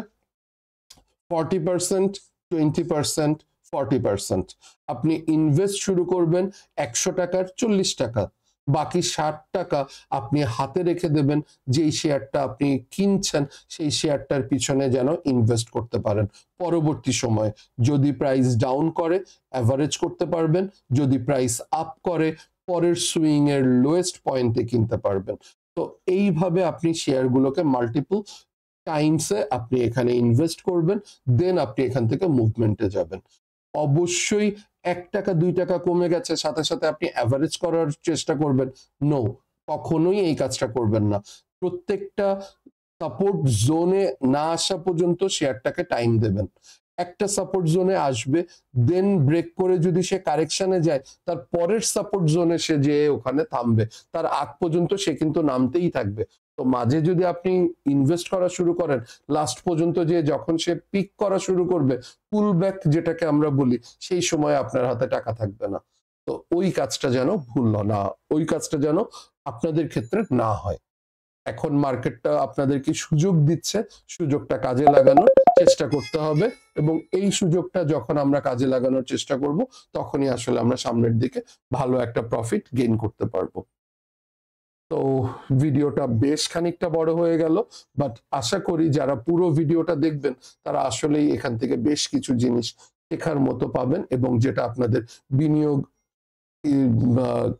40%, 20%, 40%। আপনি ইনভেস্ট শুরু করবেন 100 টাকার 40 টাকা, বাকি 60 টাকা আপনি হাতে রেখে দেবেন, যেই শেয়ারটা আপনি কিনছেন সেই শেয়ারটার পিছনে যেন ইনভেস্ট করতে পারেন। পরবর্তী সময়ে যদি প্রাইস ডাউন করে অ্যাভারেজ করতে পারবেন, যদি প্রাইস আপ করে পরের সুইং এর লোয়েস্ট পয়েন্টে কিনতে পারবেন। তো এইভাবে আপনি শেয়ারগুলোকে মাল্টিপল টাইমসে আপনি এখানে ইনভেস্ট করবেন, দেন আপনি এখান থেকে মুভমেন্টে যাবেন। অবশ্যই 1 টাকা 2 টাকা কমে গেছে সাথে সাথে আপনি অ্যাভারেজ করার চেষ্টা করবেন, নো, কখনোই এই কাজটা করবেন না। প্রত্যেকটা সাপোর্ট জোনে না আসা পর্যন্ত শেয়ারটাকে টাইম দেবেন। একটা সাপোর্ট জোনে আসবে, দেন ব্রেক করে যদি সে কারেকশনে যায় তার পরের সাপোর্ট জোনে সে যে ওখানে থামবে, তার আগ পর্যন্ত সে কিন্তু নামতেই থাকবে। তো মাঝে যদি আপনি ইনভেস্ট করা শুরু করেন, লাস্ট পর্যন্ত যে যখন সে পিক করা শুরু করবে, পুল ব্যাক যেটাকে আমরা বলি, সেই সময় আপনার হাতে টাকা থাকবে না। তো ওই কাজটা যেন ভুল না, ওই কাজটা যেন আপনাদের ক্ষেত্রে না হয়। এখন মার্কেটটা আপনাদেরকে সুযোগ দিচ্ছে, সুযোগটা কাজে লাগানোর চেষ্টা করতে হবে, এবং এই সুযোগটা যখন আমরা কাজে লাগানোর চেষ্টা করব তখনই আসলে আমরা সামনের দিকে ভালো একটা প্রফিট গেইন করতে পারবো। তো ভিডিওটা বেশ খানিকটা বড় হয়ে গেল, বাট আশা করি যারা পুরো ভিডিওটা দেখবেন তারা আসলেই এখান থেকে বেশ কিছু জিনিস শেখার মতো পাবেন, এবং যেটা আপনাদের বিনিয়োগ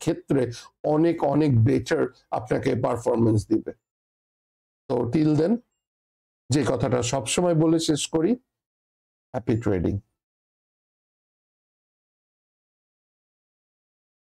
ক্ষেত্রে অনেক অনেক বেটার আপনাকে পারফরমেন্স দিবে। তো টিল দেন, যে কথাটা সবসময় বলে শেষ করি, হ্যাপি ট্রেডিং।